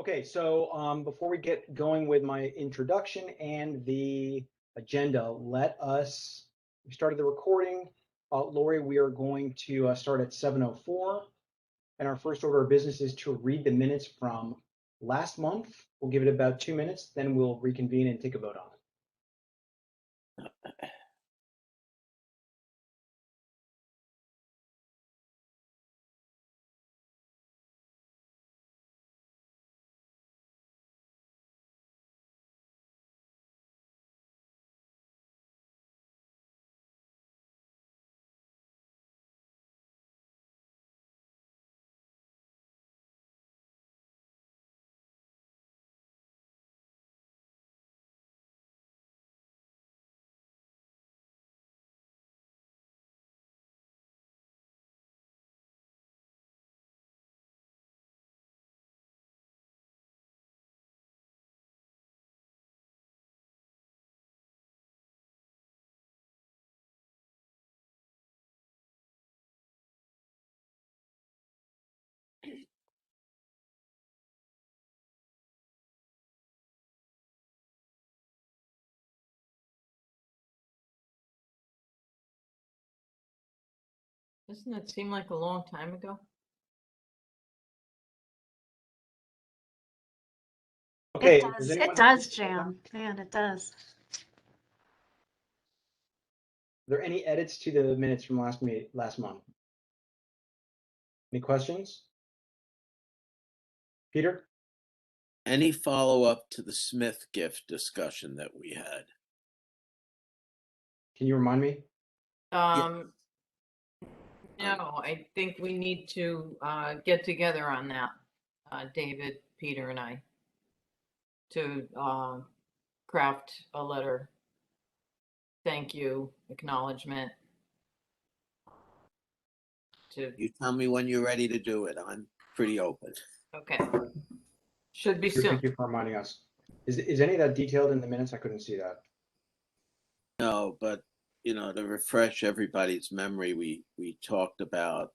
Okay, so before we get going with my introduction and the agenda, we started the recording. Lori, we are going to start at 7:04. And our first order of business is to read the minutes from last month. We'll give it about 2 minutes, then we'll reconvene and take a vote on it. Doesn't it seem like a long time ago? Okay, It does, Jan. Man, it does. Are there any edits to the minutes from last month? Any questions? Peter? Any follow-up to the Smith gift discussion that we had? Can you remind me? No, I think we need to get together on that, David, Peter, and I, to craft a letter. Thank you, acknowledgement. You tell me when you're ready to do it. I'm pretty open. Okay. Should be Thank soon. you for reminding us. Is any of that detailed in the minutes? I couldn't see that. No, but to refresh everybody's memory, we talked about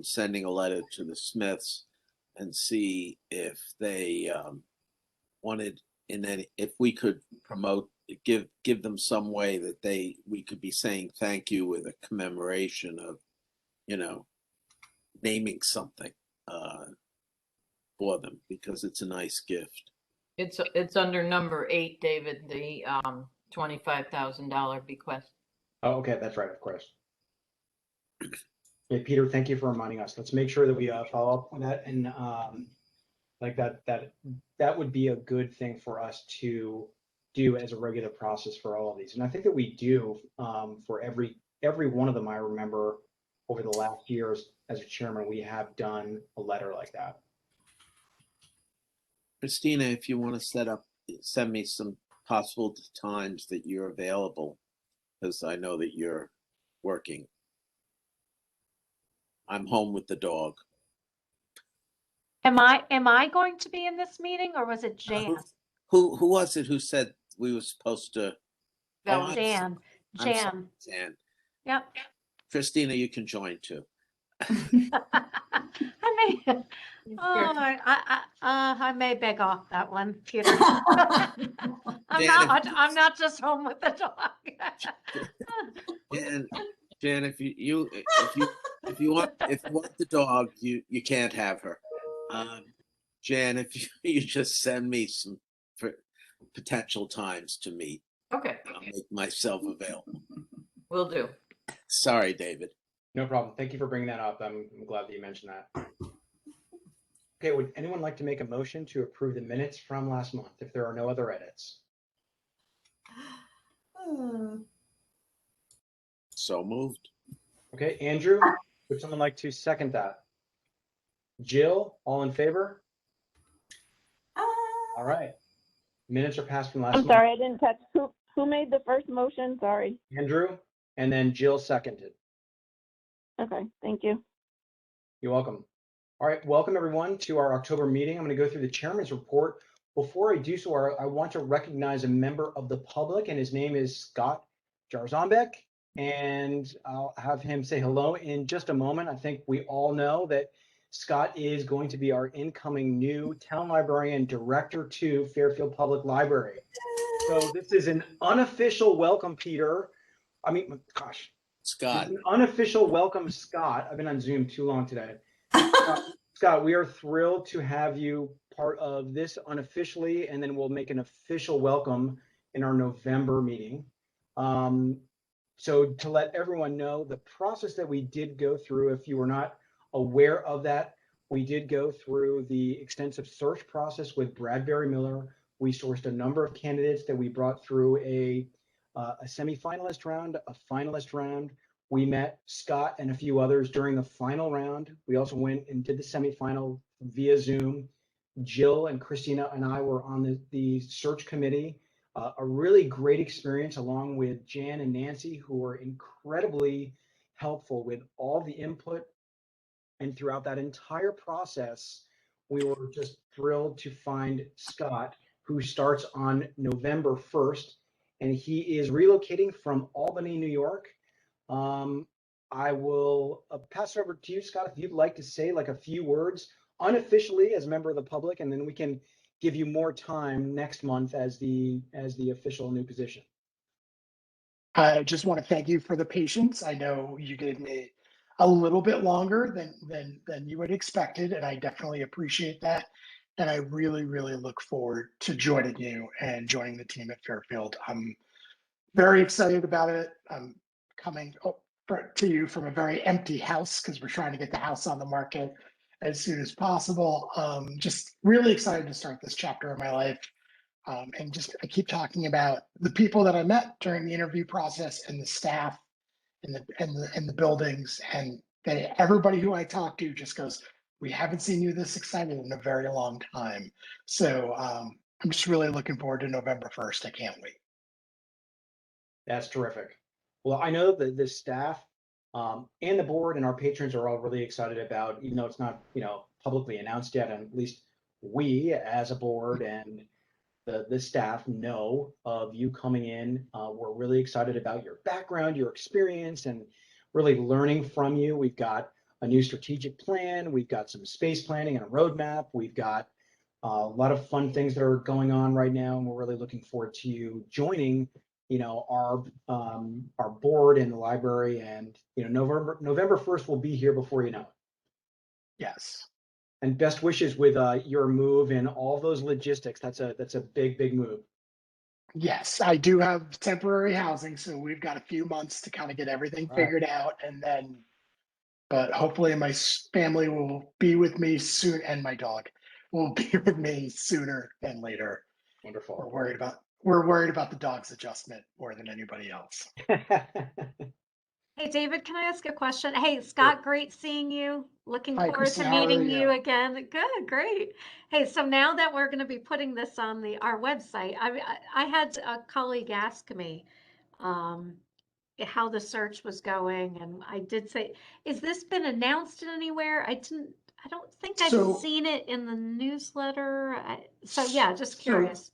sending a letter to the Smiths and see if they wanted if we could promote, give them some way that we could be saying thank you with a commemoration of, naming something for them, because it's a nice gift. It's under number 8, David, the $25,000 bequest. Oh, okay, that's right, of course. Okay, Peter, thank you for reminding us. Let's make sure that we follow up on that, and like that would be a good thing for us to do as a regular process for all of these. And I think that we do for every one of them. I remember over the last years as a chairman, we have done a letter like that. Christina, if you want to send me some possible times that you're available, because I know that you're working. I'm home with the dog. Am I going to be in this meeting, or was it Jan? Who was it who said we were supposed to? That was Jan. Jan. Yep. Christina, you can join too. I may beg off that one, Peter. I'm not just home with the dog. Jan, if you want the dog, you can't have her. Jan, if you just send me some potential times to meet. Okay. I'll make myself available. Will do. Sorry, David. No problem. Thank you for bringing that up. I'm glad that you mentioned that. Okay, would anyone like to make a motion to approve the minutes from last month if there are no other edits? So moved. Okay, Andrew, would someone like to second that? Jill, all in favor? All right. Minutes are passed from last month. I'm sorry, I didn't catch who made the first motion. Sorry. Andrew, and then Jill seconded. Okay, thank you. You're welcome. All right, welcome everyone to our October meeting. I'm going to go through the chairman's report. Before I do so, I want to recognize a member of the public, and his name is Scott Jarzambek, and I'll have him say hello in just a moment. I think we all know that Scott is going to be our incoming new town librarian director to Fairfield Public Library. So this is an unofficial welcome, Peter. I mean, gosh, Scott. an unofficial welcome, Scott. I've been on Zoom too long today. Scott, we are thrilled to have you part of this unofficially, and then we'll make an official welcome in our November meeting. So to let everyone know, the process that we did go through, if you were not aware of that, we did go through the extensive search process with Bradbury Miller. We sourced a number of candidates that we brought through a semifinalist round, a finalist round. We met Scott and a few others during the final round. We also went and did the semifinal via Zoom. Jill and Christina and I were on the search committee. A really great experience along with Jan and Nancy, who were incredibly helpful with all the input. And throughout that entire process, we were just thrilled to find Scott, who starts on November 1st, and he is relocating from Albany, New York. I will pass it over to you, Scott, if you'd like to say like a few words unofficially as a member of the public, and then we can give you more time next month as the official new position. I just want to thank you for the patience. I know you gave me a little bit longer than you had expected, and I definitely appreciate that. And I really, really look forward to joining you and joining the team at Fairfield. I'm very excited about it. I'm coming to you from a very empty house because we're trying to get the house on the market as soon as possible. Just really excited to start this chapter of my life. And just I keep talking about the people that I met during the interview process and the staff and the buildings, and everybody who I talk to just goes, "We haven't seen you this excited in a very long time." So I'm just really looking forward to November 1st. I can't wait. That's terrific. Well, I know that the staff and the board and our patrons are all really excited about, even though it's not, publicly announced yet, and at least we as a board and the staff know of you coming in. We're really excited about your background, your experience, and really learning from you. We've got a new strategic plan. We've got some space planning and a roadmap. We've got a lot of fun things that are going on right now, and we're really looking forward to you joining our board and the library. And November 1st will be here before you know it. Yes. And best wishes with your move and all those logistics. That's a big move. Yes, I do have temporary housing, so we've got a few months to kind of get everything figured out, and then, but hopefully my family will be with me soon, and my dog will be with me sooner than later. Wonderful. We're worried about the dog's adjustment more than anybody else. Hey, David, can I ask a question? Hey, Scott, great seeing you. Looking Hi, forward Kristen, to how are meeting you? you again. Good, great. Hey, so now that we're going to be putting this on our website, I had a colleague ask me how the search was going, and I did say, "Is this been announced anywhere?" I don't think I've seen it in the newsletter. So yeah, just curious.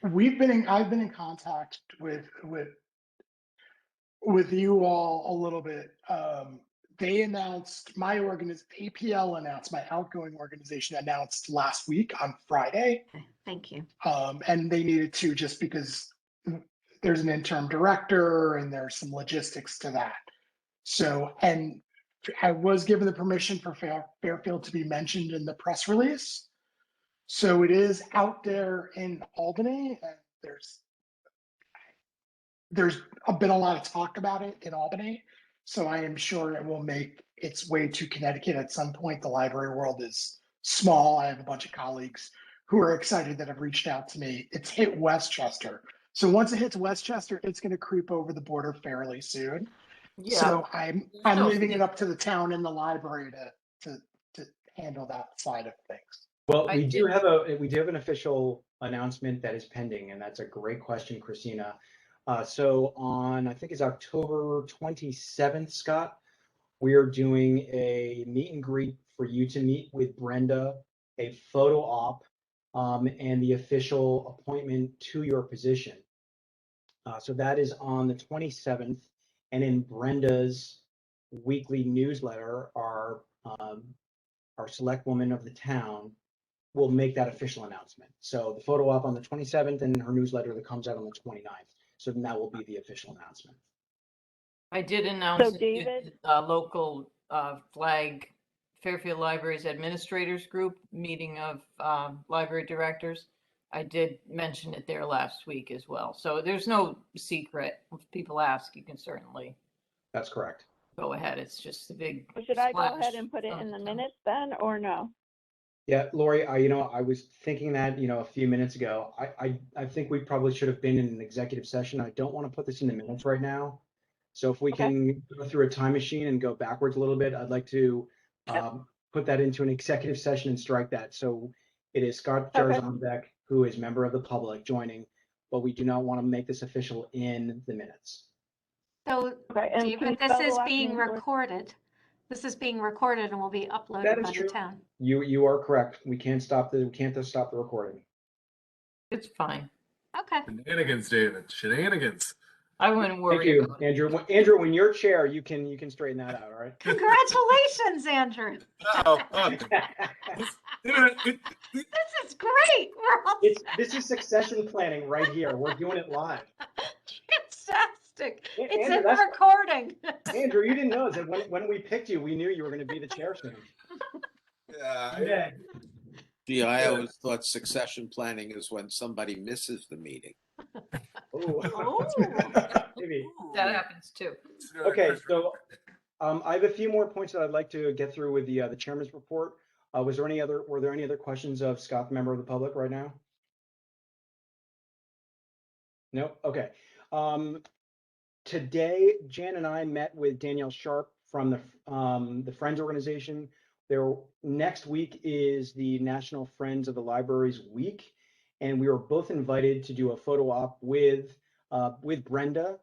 I've been in contact with you all a little bit. They announced APL announced, my outgoing organization announced last week on Friday. Okay, thank you. And they needed to, just because there's an interim director and there's some logistics to that. So, and I was given the permission for Fairfield to be mentioned in the press release. So it is out there in Albany, and there's been a lot of talk about it in Albany, so I am sure it will make its way to Connecticut at some point. The library world is small. I have a bunch of colleagues who are excited that have reached out to me. It's hit Westchester. So once it hits Westchester, it's going to creep over the border fairly soon. Yeah. So I'm leaving it up to the town and the library to handle that side of things. Well, we do have an official announcement that is pending, and that's a great question, Christina. So on, I think it's October 27th, Scott, we are doing a meet and greet for you to meet with Brenda, a photo op, and the official appointment to your position. So that is on the 27th, and in Brenda's weekly newsletter, our our select woman of the town, will make that official announcement. So the photo op on the 27th and her newsletter that comes out on the 29th. So then that will be the official announcement. I did announce So David, local flag Fairfield Libraries Administrators Group meeting of library directors. I did mention it there last week as well. So there's no secret. If people ask, you can certainly That's correct. go ahead. It's just the big. should I go ahead splash and put it of in the town. minutes then, or no? Yeah, Lori, I was thinking that, a few minutes ago. I think we probably should have been in an executive session. I don't want to put this in the minutes right now. So if we Okay. can go through a time machine and go backwards a little bit, I'd like to put that into an executive session and strike that. So it is Scott Okay. Jarzonbeck, who is member of the public, joining, but we do not want to make this official in the minutes. So, Okay, and can you David, this spell the is last being name for us? recorded. This is being recorded and will be That uploaded is by the true. town. You are correct. We can't stop the recording. It's fine. Okay. Shenanigans, David. Shenanigans. I wouldn't Thank worry you, about it. Andrew. Andrew, when you're chair, you can straighten that out, all right? Congratulations, Andrew. Oh, dude, This is great. We're all This is succession planning right here. We're doing it live. fantastic. It's Andrew, in the recording. Andrew, you didn't know is that when we picked you, we knew you were going to be the chair soon. yeah. Gee, I always thought succession planning is when somebody misses the meeting. Oh, Oh. maybe. That happens too. Okay, so I have a few more points that I'd like to get through with the chairman's report. Were there any other questions of Scott, the member of the public, right now? No. Okay. Today, Jan and I met with Danielle Sharp from the Friends organization. Next week is the National Friends of the Libraries Week, and we were both invited to do a photo op with Brenda,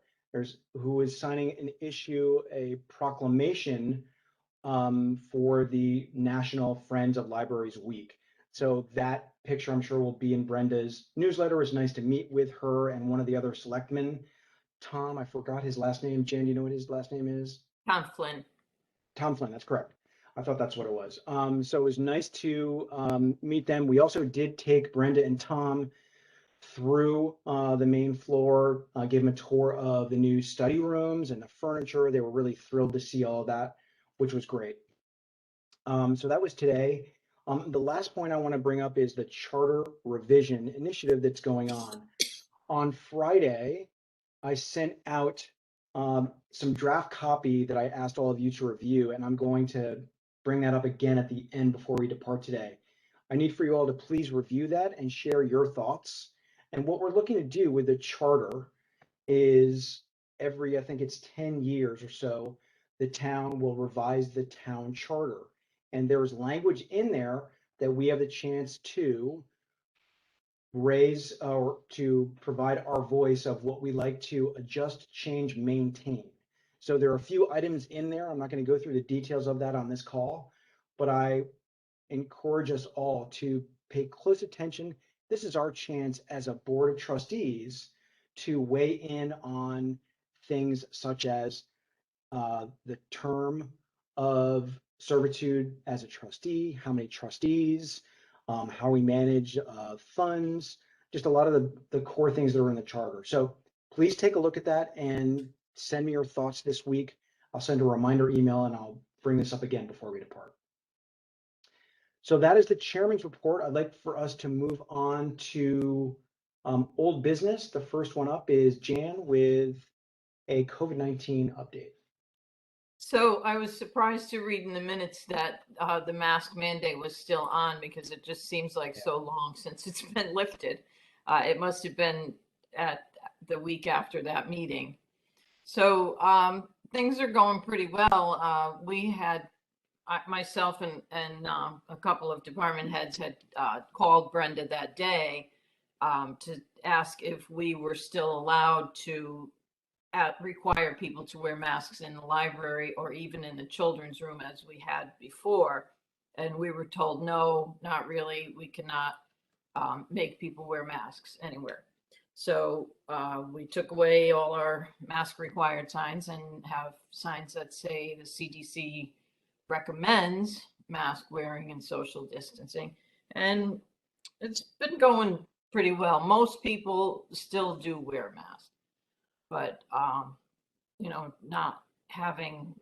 who is signing a proclamation for the National Friends of Libraries Week. So that picture, I'm sure, will be in Brenda's newsletter. It was nice to meet with her and one of the other selectmen. Tom, I forgot his last name. Jan, do you know what his last name is? Tom Flynn. Tom Flynn, that's correct. I thought that's what it was. So it was nice to meet them. We also did take Brenda and Tom through the main floor, gave them a tour of the new study rooms and the furniture. They were really thrilled to see all of that, which was great. So that was today. The last point I want to bring up is the charter revision initiative that's going on. On Friday, I sent out some draft copy that I asked all of you to review, and I'm going to bring that up again at the end before we depart today. I need for you all to please review that and share your thoughts. And what we're looking to do with the charter is I think it's 10 years or so, the town will revise the town charter. And there is language in there that we have the chance to raise or to provide our voice of what we like to adjust, change, maintain. So there are a few items in there. I'm not going to go through the details of that on this call, but I encourage us all to pay close attention. This is our chance as a board of trustees to weigh in on things such as the term of servitude as a trustee, how many trustees, how we manage funds, just a lot of the core things that are in the charter. So please take a look at that and send me your thoughts this week. I'll send a reminder email and I'll bring this up again before we depart. So that is the chairman's report. I'd like for us to move on to old business. The first one up is Jan with a COVID-19 update. So I was surprised to read in the minutes that the mask mandate was still on because it just seems like so long since it's been lifted. It must have been at the week after that meeting. So things are going pretty well. We had, myself and a couple of department heads had called Brenda that day to ask if we were still allowed to require people to wear masks in the library or even in the children's room as we had before. And we were told, no, not really. We cannot make people wear masks anywhere. So we took away all our mask required signs and have signs that say the CDC recommends mask wearing and social distancing. And it's been going pretty well. Most people still do wear masks, but, you know, not having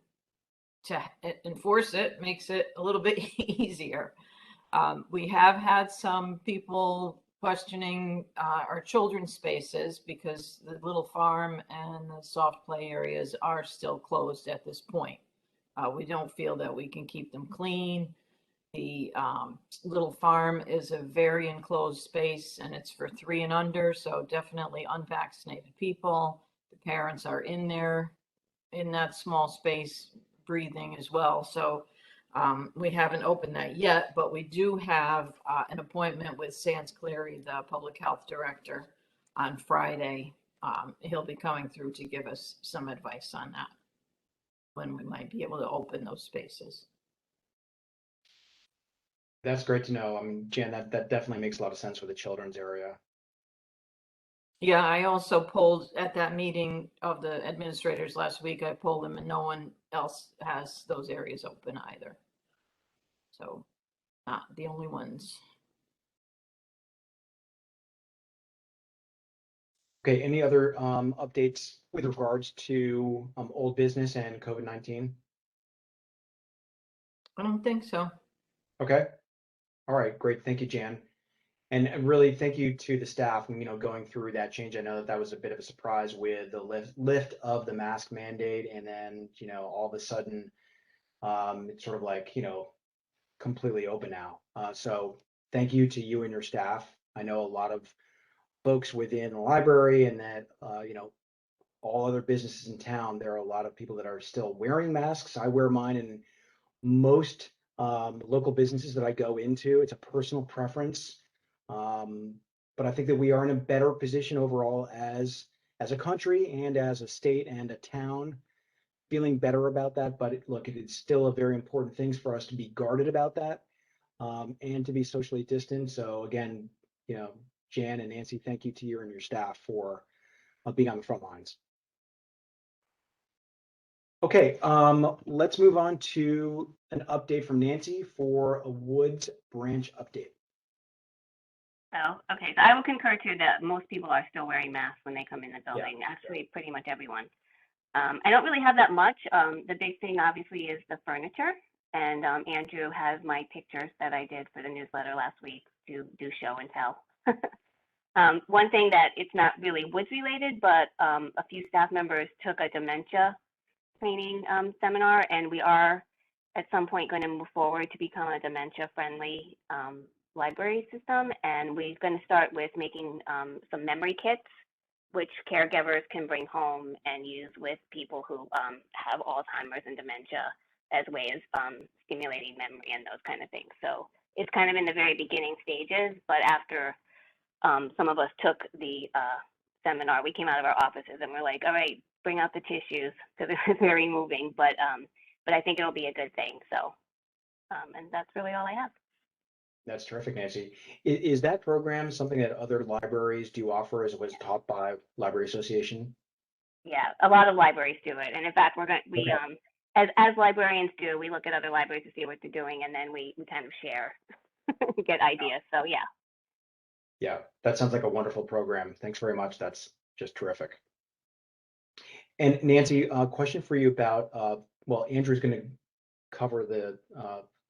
to enforce it makes it a little bit easier. We have had some people questioning our children's spaces because the little farm and the soft play areas are still closed at this point. We don't feel that we can keep them clean. The little farm is a very enclosed space and it's for 3 and under, so definitely unvaccinated people. The parents are in there in that small space breathing as well. So we haven't opened that yet, but we do have an appointment with Sands Cleary, the public health director, on Friday. He'll be coming through to give us some advice on that, when we might be able to open those spaces. That's great to know. I mean, Jan, that definitely makes a lot of sense for the children's area. Yeah, I also polled at that meeting of the administrators last week. I polled them and no one else has those areas open either. So not the only ones. Okay, any other updates with regards to old business and COVID-19? I don't think so. Okay. All right, great. Thank you, Jan. And really thank you to the staff, you know, going through that change. I know that was a bit of a surprise with the lift of the mask mandate. And then, you know, all of a sudden, it's sort of like, you know, completely open now. So thank you to you and your staff. I know a lot of folks within the library and that, you know, all other businesses in town, there are a lot of people that are still wearing masks. I wear mine in most local businesses that I go into. It's a personal preference. But I think that we are in a better position overall as a country and as a state and a town, feeling better about that. But look, it is still a very important thing for us to be guarded about that, and to be socially distant. So again, you know, Jan and Nancy, thank you to you and your staff for being on the front lines. Okay, let's move on to an update from Nancy for a Woods branch update. Oh, okay. So I will concur too that most people are still wearing masks when they come in the building. Actually, pretty much everyone. I don't really have that much. The big thing obviously is the furniture, and Andrew has my pictures that I did for the newsletter last week to do show and tell. One thing that it's not really Woods related, but a few staff members took a dementia training seminar, and we are at some point going to move forward to become a dementia friendly library system. And we're going to start with making some memory kits, which caregivers can bring home and use with people who have Alzheimer's and dementia as way as stimulating memory and those kind of things. So it's kind of in the very beginning stages, but after some of us took the seminar, we came out of our offices and we're like, all right, bring out the tissues, because it was very moving, but I think it'll be a good thing. So, and that's really all I have. That's terrific, Nancy. Is that program something that other libraries do offer, as it was taught by Library Association? Yeah, a lot of libraries do it, and in fact, we Okay. as librarians do, we look at other libraries to see what they're doing, and then we kind of share, get ideas. So yeah. Yeah, that sounds like a wonderful program. Thanks very much. That's just terrific. And Nancy, a question for you about, well, Andrew's going to cover the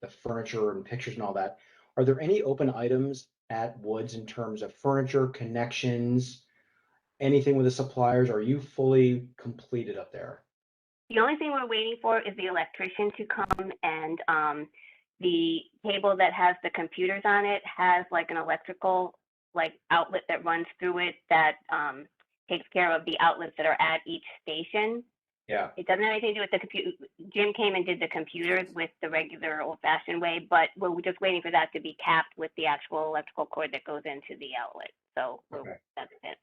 furniture and pictures and all that. Are there any open items at Woods in terms of furniture, connections, anything with the suppliers? Are you fully completed up there? The only thing we're waiting for is the electrician to come, and the table that has the computers on it has like an electrical outlet that runs through it that takes care of the outlets that are at each station. Yeah. It doesn't have anything to do with the computer. Jim came and did the computers with the regular old-fashioned way, but we're just waiting for that to be capped with the actual electrical cord that goes into the outlet. So Okay. that's it.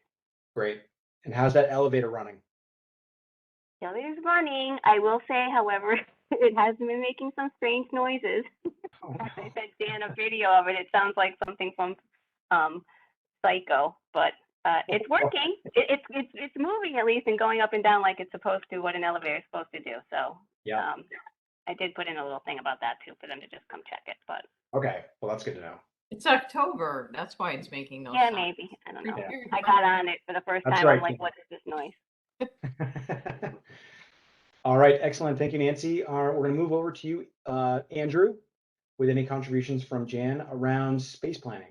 Great. And how's that elevator running? The elevator's running. I will say, however, it has been making some strange noises. Oh, I no. sent Dan a video of it. It sounds like something from Psycho, but it's working. It's moving at least and going up and down like it's supposed to, what an elevator is supposed to do. So Yeah. I did put in a little thing about that too for them to just come check it. But Okay, well, that's good to know. It's October. That's why it's making no yeah, sense. maybe, I don't know. Prepared I got on it for the first That's time. right, I'm like, Kim. what is this noise? All right, excellent. Thank you, Nancy. We're going to move over to you, Andrew, with any contributions from Jan around space planning.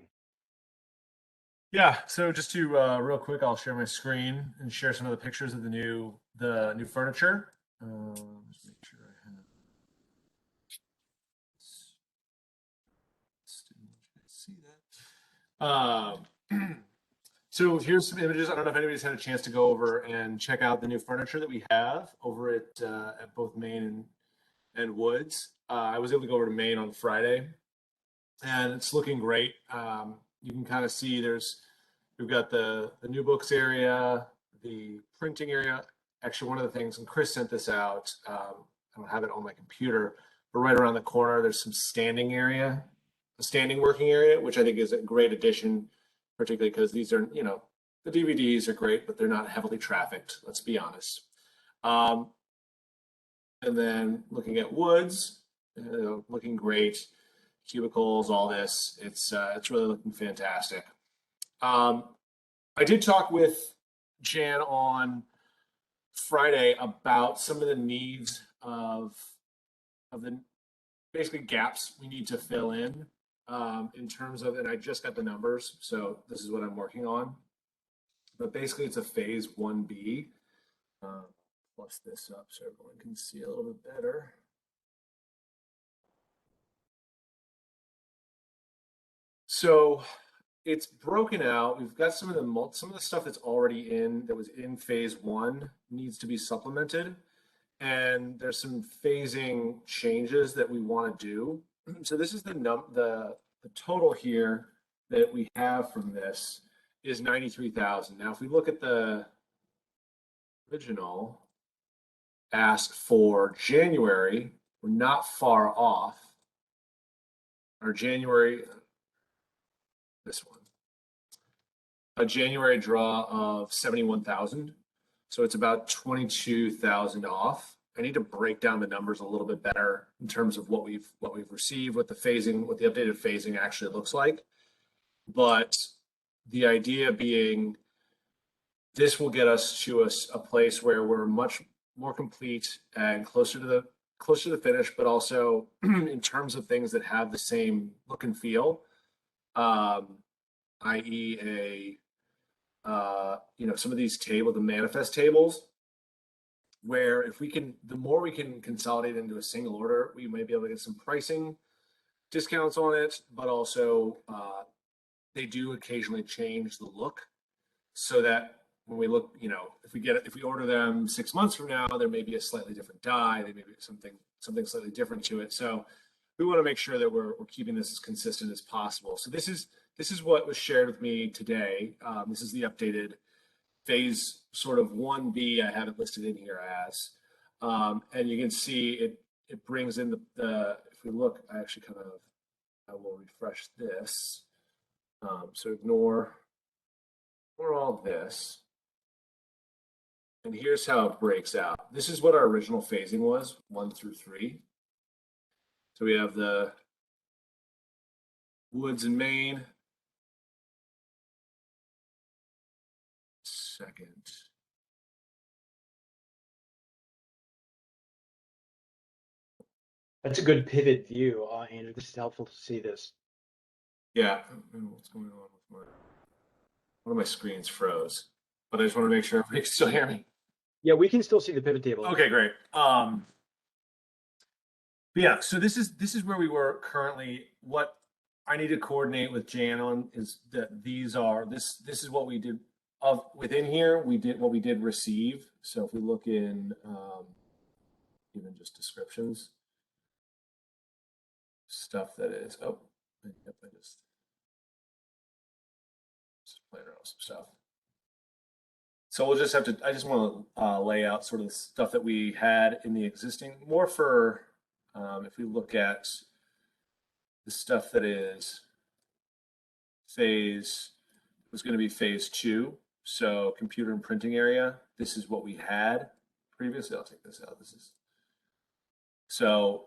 Yeah, so just to real quick, I'll share my screen and share some of the pictures of the new furniture. Just make sure I have. See that. So here's some images. I don't know if anybody's had a chance to go over and check out the new furniture that we have over at both Maine and Woods. I was able to go over to Maine on Friday, and it's looking great. You can kind of see we've got the new books area, the printing area. Actually, one of the things, and Chris sent this out, I don't have it on my computer, but right around the corner, there's some standing area, a standing working area, which I think is a great addition, particularly because these are, the DVDs are great, but they're not heavily trafficked, let's be honest. And then looking at Woods, looking great, cubicles, all this, it's really looking fantastic. I did talk with Jan on Friday about some of the needs of the basically gaps we need to fill in terms of, and I just got the numbers, so this is what I'm working on. But basically, it's a phase 1B. Plus this up so everyone can see a little bit better. So it's broken out. We've got some of the stuff that's already that was in phase 1 needs to be supplemented, and there's some phasing changes that we want to do. So this is the total here that we have from this is 93,000. Now, if we look at the original ask for January, we're not far off. Our January, this one. A January draw of 71,000. So it's about 22,000 off. I need to break down the numbers a little bit better in terms of what we've received, what the updated phasing actually looks like. But the idea being, this will get us to a place where we're much more complete and closer to the finish, but also in terms of things that have the same look and feel, i.e. Some of these the manifest tables, where the more we can consolidate into a single order, we may be able to get some pricing discounts on it, but also they do occasionally change the look, so that when we look, if we order them 6 months from now, there may be a slightly different die, there may be something slightly different to it. So we want to make sure that we're keeping this as consistent as possible. So this is what was shared with me today. This is the updated phase sort of 1B. I have it listed in here as, and you can see it brings in if we look, I will refresh this. So ignore all this. And here's how it breaks out. This is what our original phasing was, 1 through 3. So we have the Woods in Maine. Second. That's a good pivot view, Andrew. This is helpful to see this. Yeah, what's going on with one of my screens froze, but I just want to make sure everybody can still hear me. Yeah, we can still see the pivot table. Okay, great. But yeah, so this is where we were currently. What I need to coordinate with Jan on is that this is what we did within here. We did what we did receive. So if we look in even just descriptions, stuff that is I just playing around with some stuff. So we'll just have to, I just want to lay out sort of the stuff that we had in the existing, more for, if we look at the stuff that is was going to be phase 2. So computer and printing area, this is what we had previously. I'll take this out. So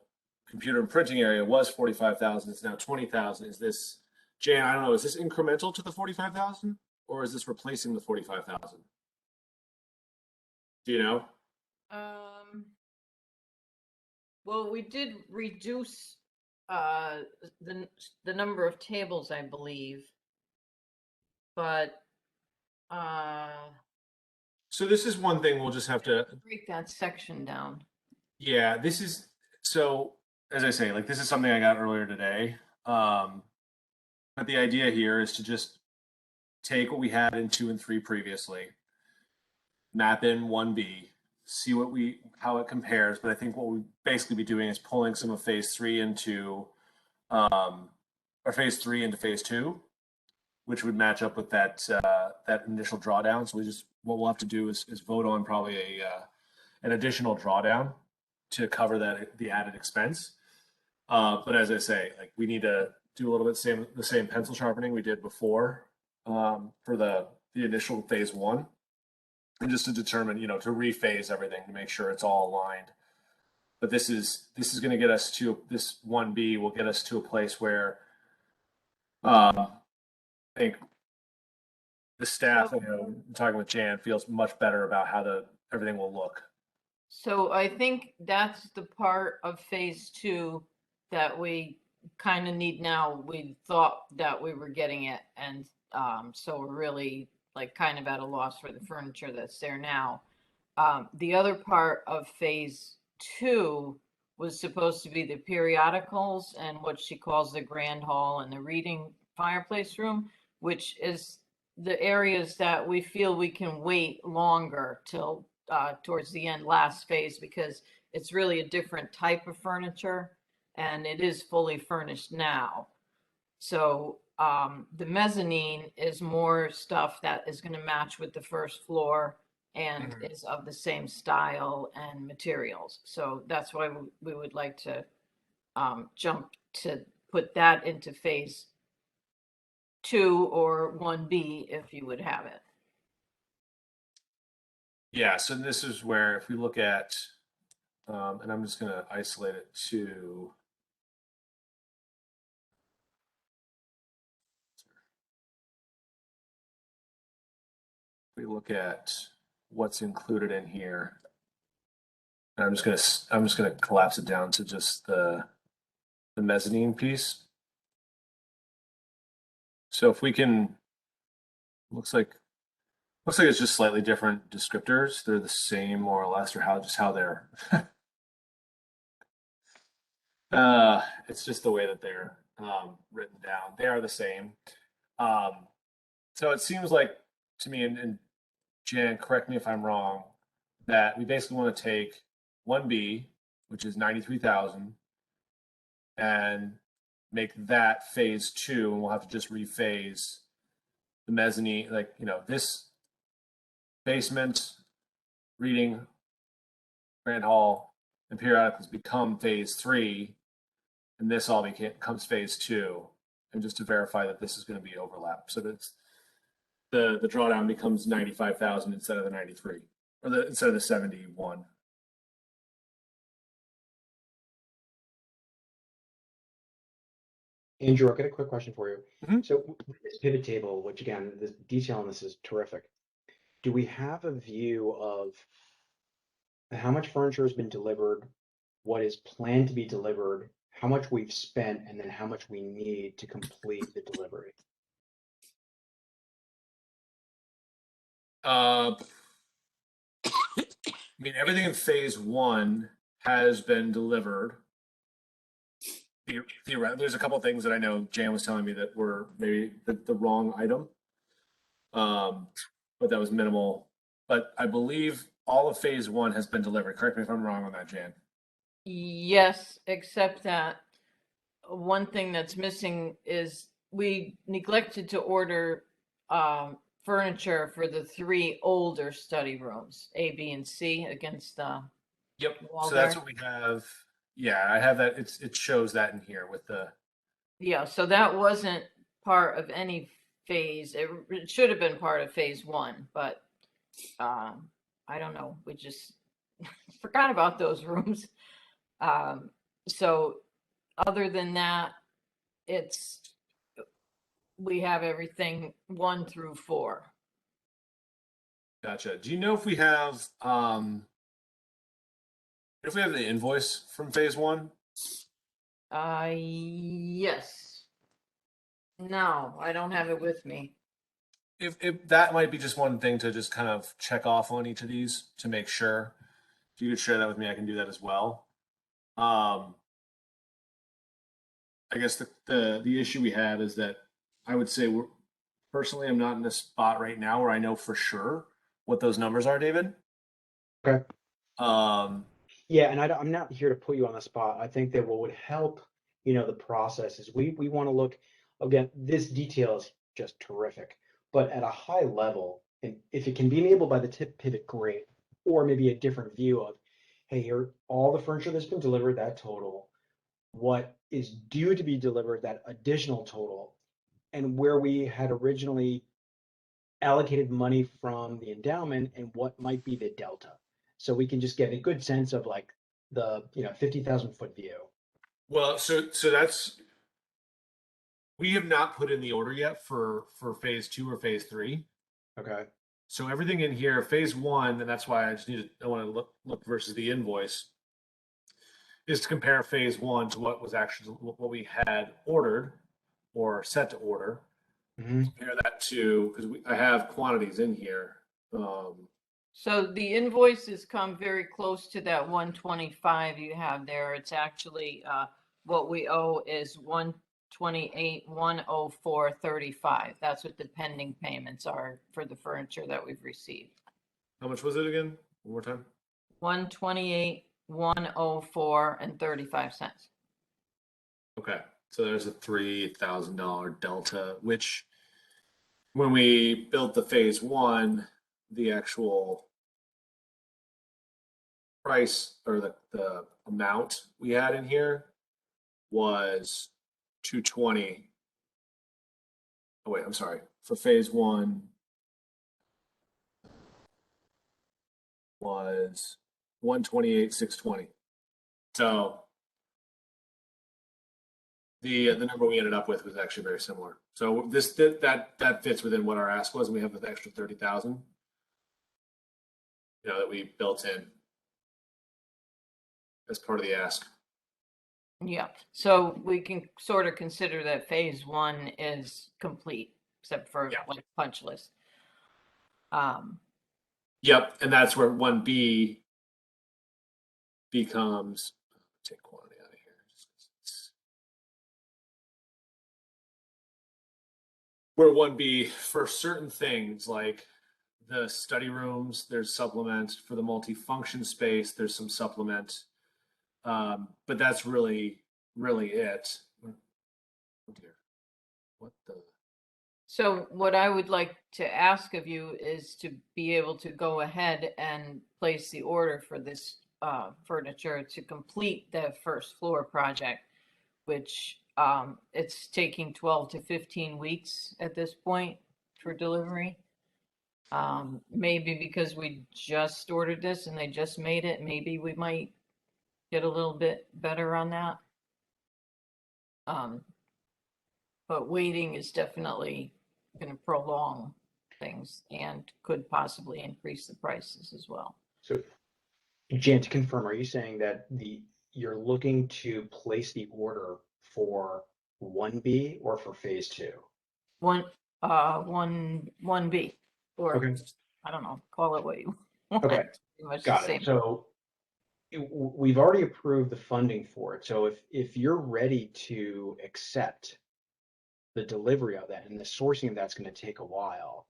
computer and printing area was 45,000. It's now 20,000. Is this, Jan, I don't know, is this incremental to the 45,000 or is this replacing the 45,000? Do you know? Well, we did reduce the number of tables, I believe, but So this is one thing we'll just have to, break that section down. yeah, this is, so as I say, like this is something I got earlier today. But the idea here is to just take what we had in 2 and 3 previously, map in 1B, see how it compares. But I think what we basically be doing is pulling some of phase 3 into, or phase 3 into phase 2, which would match up with that initial drawdown. So what we'll have to do is vote on probably an additional drawdown to cover the added expense. But as I say, like we need to do a little bit the same pencil sharpening we did before for the initial phase 1, and just to determine, to rephase everything to make sure it's all aligned. But this is going to get us to this 1B will get us to a place where I think the staff, talking with Jan, feels much better about how everything will look. So I think that's the part of phase 2 that we kind of need now. We thought that we were getting it, and so we're really like kind of at a loss for the furniture that's there now. The other part of phase 2 was supposed to be the periodicals and what she calls the grand hall and the reading fireplace room, which is the areas that we feel we can wait longer till towards the end, last phase, because it's really a different type of furniture and it is fully furnished now. So the mezzanine is more stuff that is going to match with the first floor and is of the same style and materials. So that's why we would like to jump to put that into phase 2 or 1B if you would have it. Yeah, so this is where if we look at, and I'm just going to isolate it to, we look at what's included in here. And I'm just gonna collapse it down to just the mezzanine piece. So if we can, looks like it's just slightly different descriptors. They're the same more or less, or how they're. It's just the way that they're written down. They are the same. So it seems like to me, and Jan, correct me if I'm wrong, that we basically want to take 1B, which is 93,000, and make that phase 2, and we'll have to just rephase the mezzanine, like, this basement, reading, grand hall, and periodicals become phase 3, and this all becomes phase 2, and just to verify that this is going to be overlap, so that the drawdown becomes 95,000 instead of the 93, or instead of the 71. Andrew, I've got a quick question for you. Mhm. So with this pivot table, which again, the detail on this is terrific. Do we have a view of how much furniture has been delivered, what is planned to be delivered, how much we've spent, and then how much we need to complete the delivery? I mean, everything in phase 1 has been delivered. There's a couple of things that I know Jan was telling me that were maybe the wrong item, but that was minimal. But I believe all of phase 1 has been delivered. Correct me if I'm wrong on that, Jan. Yes, except that one thing that's missing is we neglected to order furniture for the 3 older study rooms, A, B, and C, against the Yep. wall So that's there. what we have. Yeah, I have that. It shows that in here with the. Yeah, so that wasn't part of any phase. It should have been part of phase 1, but I don't know. We just forgot about those rooms. So other than that, we have everything 1 through 4. Gotcha. Do you know if we have the invoice from phase 1? Yes. No, I don't have it with me. If that might be just one thing to just kind of check off on each of these to make sure. If you could share that with me, I can do that as well. I guess the issue we have is that I would say personally, I'm not in a spot right now where I know for sure what those numbers are, David. Okay. Yeah, and I'm not here to put you on the spot. I think that what would help, the process is we want to look, again, this detail is just terrific, but at a high level, and if it can be enabled by the tip pivot, great, or maybe a different view of, hey, here, all the furniture that's been delivered, that total, what is due to be delivered, that additional total, and where we had originally allocated money from the endowment and what might be the delta. So we can just get a good sense of like the 50,000-foot view. well, so that's, we have not put in the order yet for phase 2 or phase 3. Okay. So everything in here, phase 1, and that's why I want to look versus the invoice, is to compare phase 1 to what was actually what we had ordered or set to order. Compare that to, because I have quantities in here. So the invoices come very close to that 125 you have there. It's actually, what we owe is 128,104.35. That's what the pending payments are for the furniture that we've received. How much was it again? One more time. 128,104.35. Okay, so there's a $3,000 delta, which when we built the phase 1, the actual price or the amount we had in here was 220. Oh wait, I'm sorry. For phase 1 was 128,620. So the number we ended up with was actually very similar. So that fits within what our ask was, and we have the extra 30,000, that we built in as part of the ask. Yeah, so we can sort of consider that phase 1 is complete, except for like punch list. Yep, and that's where 1B becomes, take quantity out of here. Where 1B for certain things like the study rooms, there's supplement. For the multi-function space, there's some supplement. But that's really it. Oh dear. What the? So what I would like to ask of you is to be able to go ahead and place the order for this furniture to complete the first floor project, which it's taking 12 to 15 weeks at this point for delivery. Maybe because we just ordered this and they just made it, maybe we might get a little bit better on that. But waiting is definitely going to prolong things and could possibly increase the prices as well. So, Jan, to confirm, are you saying that you're looking to place the order for 1B or for phase 2? 1B, or Okay. I don't know, call it what you want. Okay. Pretty much Got the same. it. So we've already approved the funding for it. So if you're ready to accept the delivery of that and the sourcing of that's going to take a while,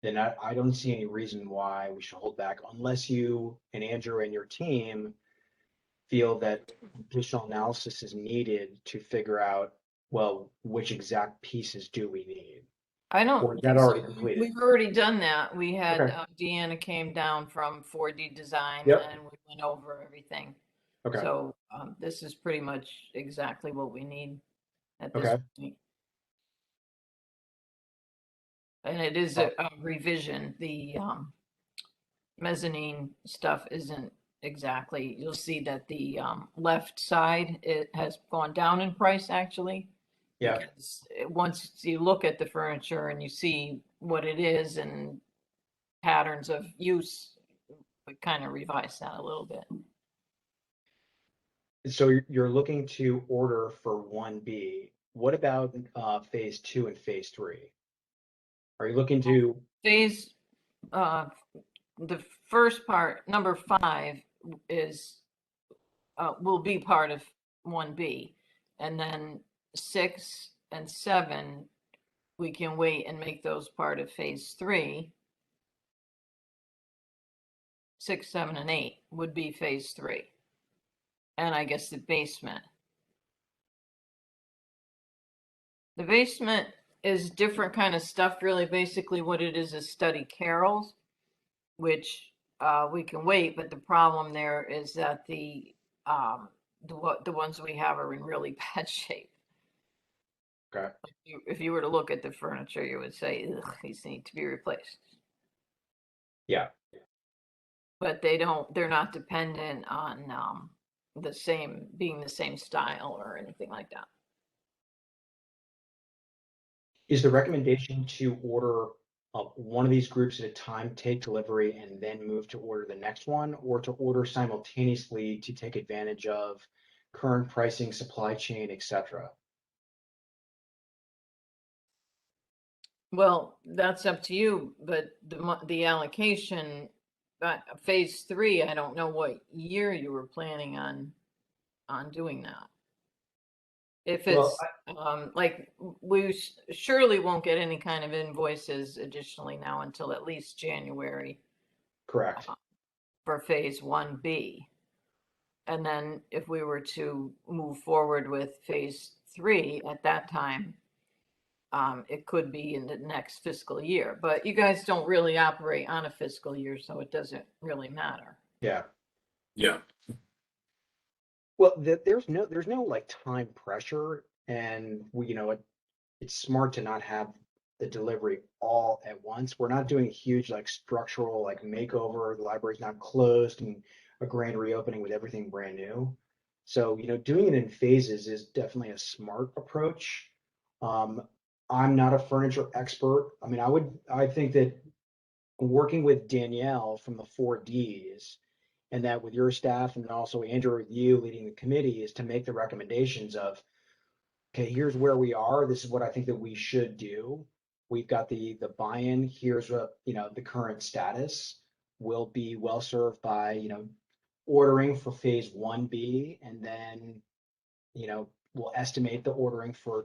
then I don't see any reason why we should hold back unless you and Andrew and your team feel that additional analysis is needed to figure out, well, which exact pieces do we need? I don't Or is think that so. already completed? We've already done that. We had Okay. Deanna came down from 4D Design Yep. and we went over everything. Okay. So this is pretty much exactly what we need at this Okay. point. And it is a revision. The mezzanine stuff isn't exactly, you'll see that the left side, it has gone down in price actually. Yeah. Because once you look at the furniture and you see what it is and patterns of use, we kind of revise that a little bit. So you're looking to order for 1B. What about phase 2 and phase 3? Are you looking to? Phase, the first part, number 5, is will be part of 1B, and then 6 and 7 we can wait and make those part of phase 3. 6, 7, and 8 would be phase 3, and I guess the basement. The basement is different kind of stuff. Really, basically, what it is study carols, which we can wait. But the problem there is that the ones we have are in really bad shape. Okay. If you were to look at the furniture, you would say, ugh, these need to be replaced. Yeah. But they're not dependent on being the same style or anything like that. Is the recommendation to order one of these groups at a time, take delivery, and then move to order the next one, or to order simultaneously to take advantage of current pricing, supply chain, etc.? Well, that's up to you, but the allocation, phase 3, I don't know what year you were planning on doing that. If Well, it's like we surely won't get any kind of invoices additionally now until at least January correct. for phase 1B. And then if we were to move forward with phase 3 at that time, it could be in the next fiscal year, but you guys don't really operate on a fiscal year, so it doesn't really matter. Yeah. Yeah. Well, there's no like time pressure, and it's smart to not have the delivery all at once. We're not doing a huge like structural like makeover. The library's not closed and a grand reopening with everything brand new. So, doing it in phases is definitely a smart approach. I'm not a furniture expert. I mean, I think that working with Danielle from the 4Ds, and that with your staff and also Andrew with you leading the committee, is to make the recommendations of, okay, here's where we are. This is what I think that we should do. We've got the buy-in. Here's what, the current status. Will be well served by, ordering for phase 1B, and then, we'll estimate the ordering for,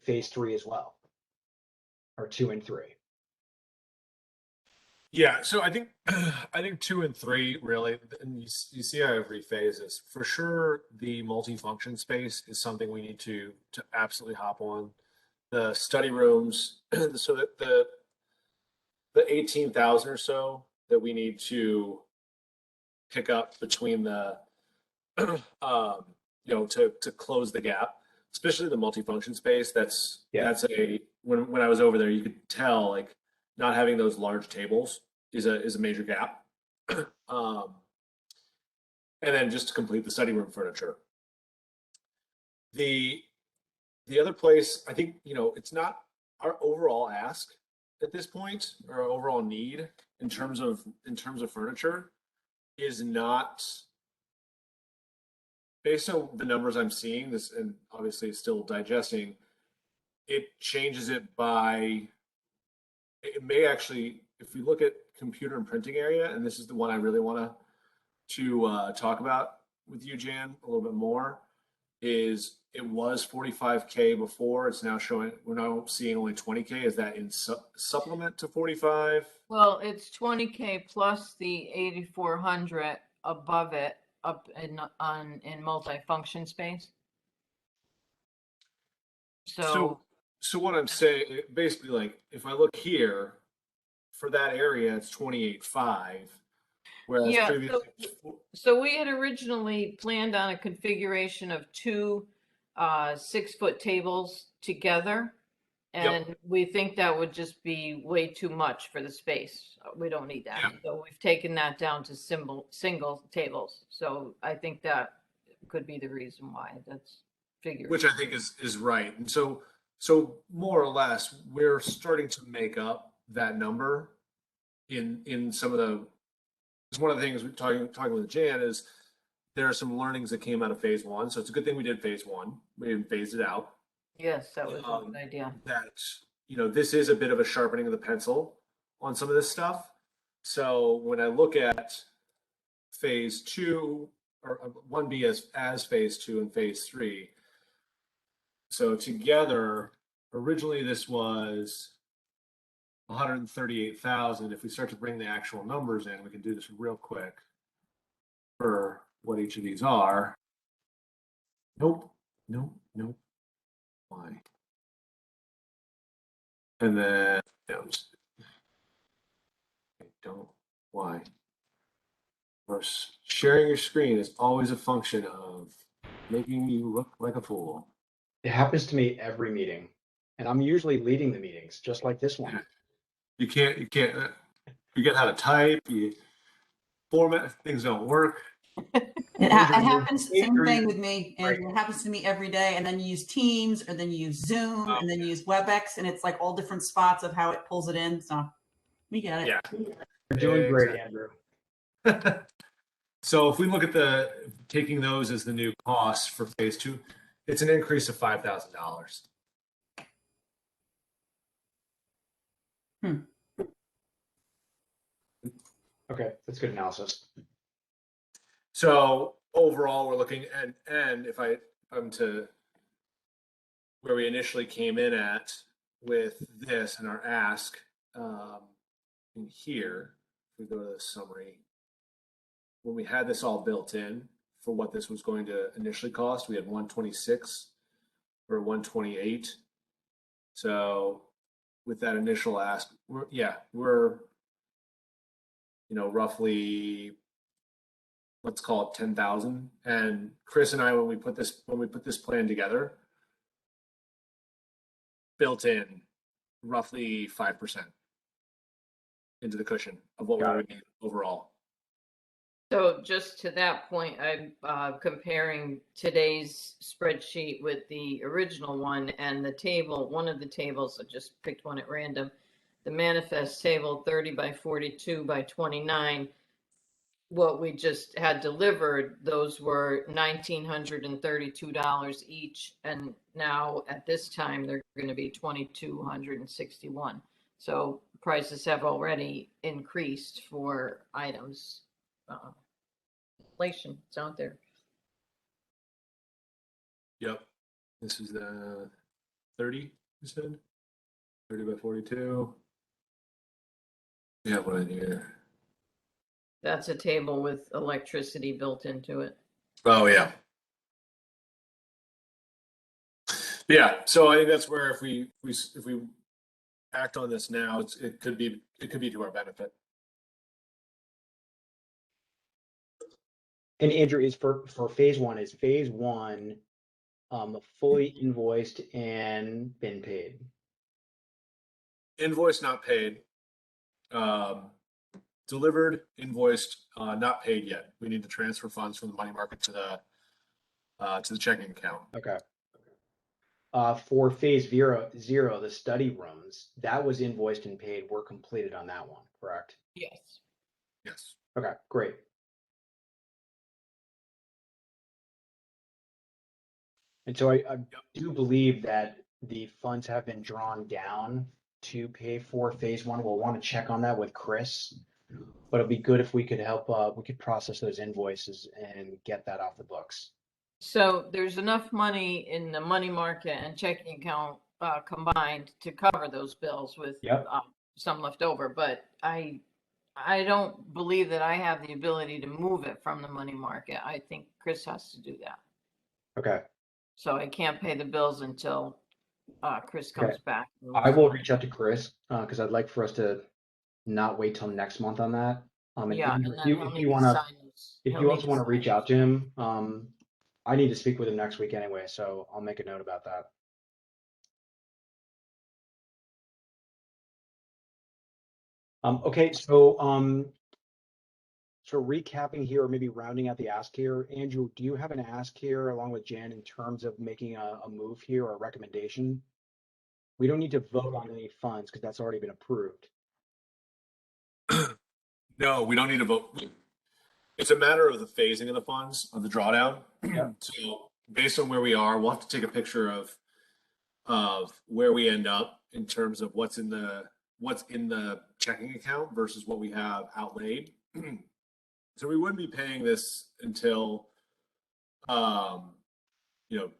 phase 3 as well, or 2 and 3. Yeah, so I think I think 2 and 3 really, and you see how every phase is. For sure, the multifunction space is something we need to absolutely hop on. The study rooms, so that the 18,000 or so that we need to pick up between the to close the gap, especially the multifunction space. That's when I was over there, you could tell like not having those large tables is a major gap. And then just to complete the study room furniture. The other place, I think, it's not our overall ask at this point, or our overall need in terms of furniture is not, based on the numbers I'm seeing, this, and obviously it's still digesting, it changes it by, it may actually, if we look at computer and printing area, and this is the one I really want to talk about with you, Jan, a little bit more, is it was 45K before. It's now showing, we're now seeing only 20K. Is that in supplement to 45? Well, it's 20K plus the 8,400 above it up in multifunction space. So what I'm saying, basically, like if I look here for that area, it's 28.5, whereas yeah, previously. so we had originally planned on a configuration of 2 6-foot tables together, And we think that would just be way too much for the space. We don't need that. Yeah. So we've taken that down to single tables. So I think that could be the reason why that's figured. Which I think is right. And so more or less, we're starting to make up that number in some of the. It's one of the things we're talking with Jan is there are some learnings that came out of phase one. So it's a good thing we did phase one. We didn't phase it out. Yes, that was a good idea. That, this is a bit of a sharpening of the pencil on some of this stuff. So when I look at phase two or 1B as phase two and phase three, so together, originally this was 138,000. If we start to bring the actual numbers in, we can do this real quick for what each of these are. Nope. Why? And then why? Of course, sharing your screen is always a function of making you look like a fool. It happens to me every meeting, and I'm usually leading the meetings, just like this one. You can't forget how to type. You format things don't work. It happens, same Andrew, thing with me, right. Andrew. It happens to me every day. And then you use Teams, or then you use Zoom, and then you use WebEx, and it's like all different spots of how it pulls it in. So we get it. Yeah. You're doing great, Andrew. So if we look at taking those as the new cost for phase two, it's an increase of $5,000. Okay, that's good analysis. So overall, we're looking at, and if I'm to where we initially came in at with this and our ask in here, if we go to the summary, when we had this all built in for what this was going to initially cost, we had 126 or 128. So with that initial ask, we're roughly, let's call it 10,000. And Chris and I, when we put this plan together, built in roughly 5% into the cushion of what we would need overall. So just to that point, I'm comparing today's spreadsheet with the original one and the table, one of the tables, I just picked one at random, the manifest table 30 by 42 by 29. What we just had delivered, those were $1,932 each. And now at this time, they're going to be $2,261. So prices have already increased for items. Inflation, it's out there. Yep. This is the 30, you said? 30 by 42. We have one in here. That's a table with electricity built into it. Oh, yeah. Yeah, so I think that's where if we act on this now, it could be to our benefit. And Andrew, is for phase one, is phase one fully invoiced and been paid? Invoice not paid. Delivered, invoiced, not paid yet. We need to transfer funds from the money market to the checking account. Okay. For phase zero, the study rooms, that was invoiced and paid. We're completed on that one, correct? Yes. Yes. Okay, great. And so I do believe that the funds have been drawn down to pay for phase one. We'll want to check on that with Chris, but it'd be good if we could help, we could process those invoices and get that off the books. So there's enough money in the money market and checking account combined to cover those bills with some left over, but I don't believe that I have the ability to move it from the money market. I think Chris has to do that. Okay. So I can't pay the bills until Chris comes back. I will reach out to Chris because I'd like for us to not wait till next month on that. Yeah, and if you also want to reach out to him, I need to speak with him next week anyway, so I'll make a note about that. Okay, so recapping here, or maybe rounding out the ask here, Andrew, do you have an ask here along with Jan in terms of making a move here or a recommendation? We don't need to vote on any funds because that's already been approved. No, we don't need to vote. It's a matter of the phasing of the funds of the drawdown. Yeah. So based on where we are, we'll have to take a picture of where we end up in terms of what's in the checking account versus what we have outlaid. So we wouldn't be paying this until you know,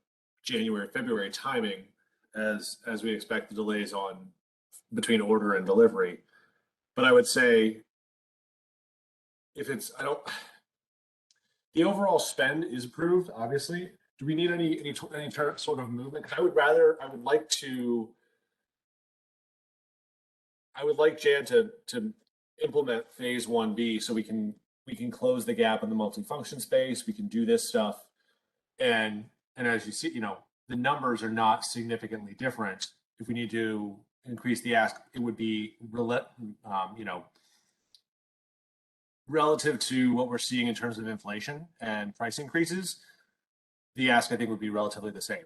January, February timing as we expect the delays on between order and delivery. But I would say if it's the overall spend is approved, obviously. Do we need any sort of movement? Because I would like Jan to implement phase 1B so we can close the gap in the multi-function space. We can do this stuff, and as you see, the numbers are not significantly different. If we need to increase the ask, it would be relative to what we're seeing in terms of inflation and price increases. The ask, I think, would be relatively the same.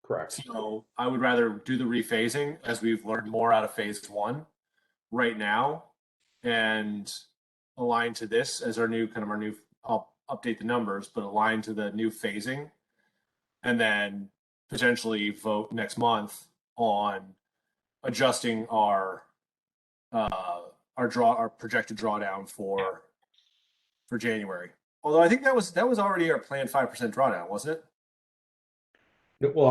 Correct. So I would rather do the rephasing as we've learned more out of phase 1 right now and align to this as our new, I'll update the numbers, but align to the new phasing, and then potentially vote next month on adjusting our projected drawdown for January. Although I think that was already our planned 5% drawdown, wasn't it? Well,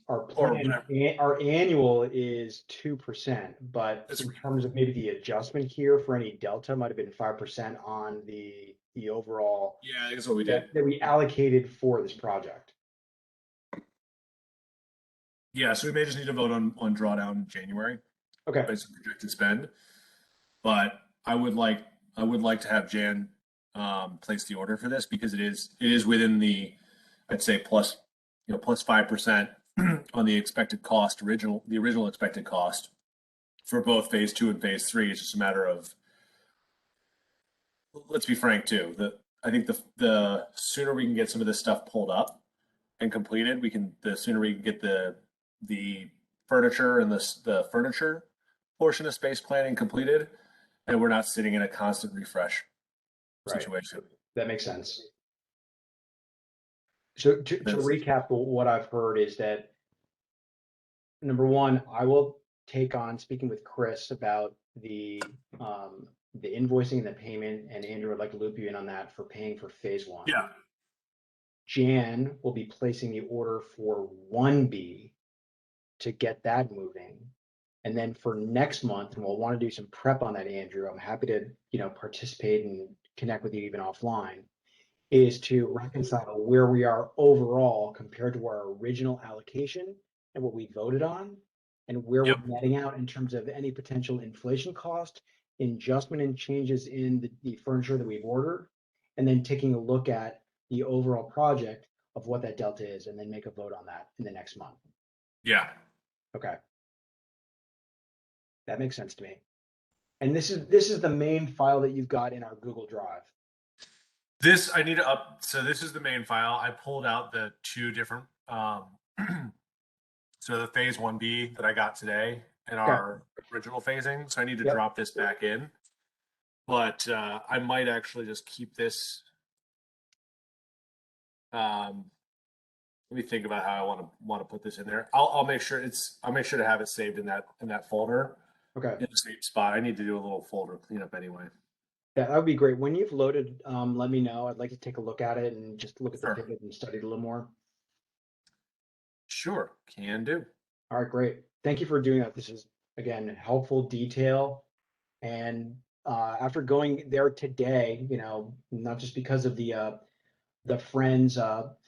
our plan, our annual is 2%, but in terms of maybe the adjustment here for any delta might have been 5% on the overall. Yeah, I think that's what we did. That we allocated for this project. Yeah, so we may just need to vote on drawdown in January. Okay. Based on projected spend, but I would like to have Jan place the order for this because it is within the, I'd say plus 5% on the expected cost, the original expected cost for both phase 2 and phase 3. It's just a matter of, let's be frank too, I think the sooner we can get some of this stuff pulled up and completed, the sooner we can get the furniture and the furniture portion of space planning completed, and we're not sitting in a constant refresh situation. Right. That makes sense. So to recap, what I've heard is that, number one, I will take on speaking with Chris about the invoicing and the payment, and Andrew would like to loop you in on that for paying for phase 1. Yeah. Jan will be placing the order for 1B to get that moving. And then for next month, and we'll want to do some prep on that, Andrew, I'm happy to, participate and connect with you even offline, is to reconcile where we are overall compared to our original allocation and what we voted on, and where we're netting out in terms of any potential inflation cost, adjustment and changes in the furniture that we've ordered, and then taking a look at the overall project of what that delta is, and then make a vote on that in the next month. Yeah. Okay. That makes sense to me. And this is the main file that you've got in our Google Drive. This I need to so this is the main file. I pulled out the two different so the phase 1B that I got today and our original phasing. So I need to drop this back in. But I might actually just keep this. Let me think about how I want to put this in there. I'll make sure to have it saved in that folder. Okay. In the same spot. I need to do a little folder cleanup anyway. Yeah, that would be great. When you've loaded, let me know. I'd like to take a look at it and just look at the pivot and study it a little more. Sure, can do. All right, great. Thank you for doing that. This is, again, helpful detail. And after going there today, not just because of the Friends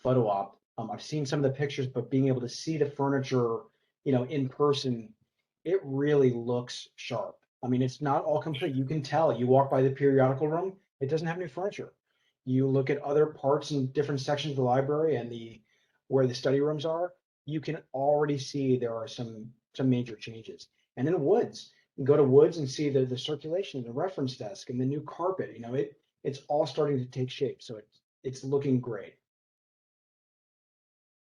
photo op, I've seen some of the pictures, but being able to see the furniture, in person, it really looks sharp. I mean, it's not all complete. You can tell. You walk by the periodical room, it doesn't have any furniture. You look at other parts in different sections of the library and where the study rooms are, you can already see there are some major changes. And in Woods, go to Woods and see the circulation, the reference desk, and the new carpet. You know, it's all starting to take shape. So it's looking great.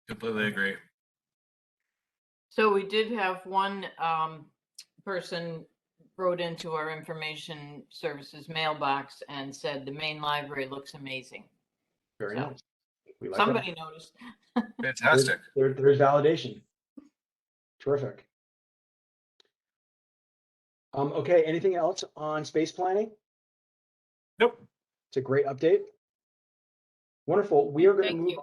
Completely agree. So we did have one person wrote into our information services mailbox and said the main library looks amazing. Very So, nice. We like somebody noticed. Fantastic. there's validation. Terrific. Okay, anything else on space planning? Nope. It's a great update. Wonderful. We are going to Thank move. you.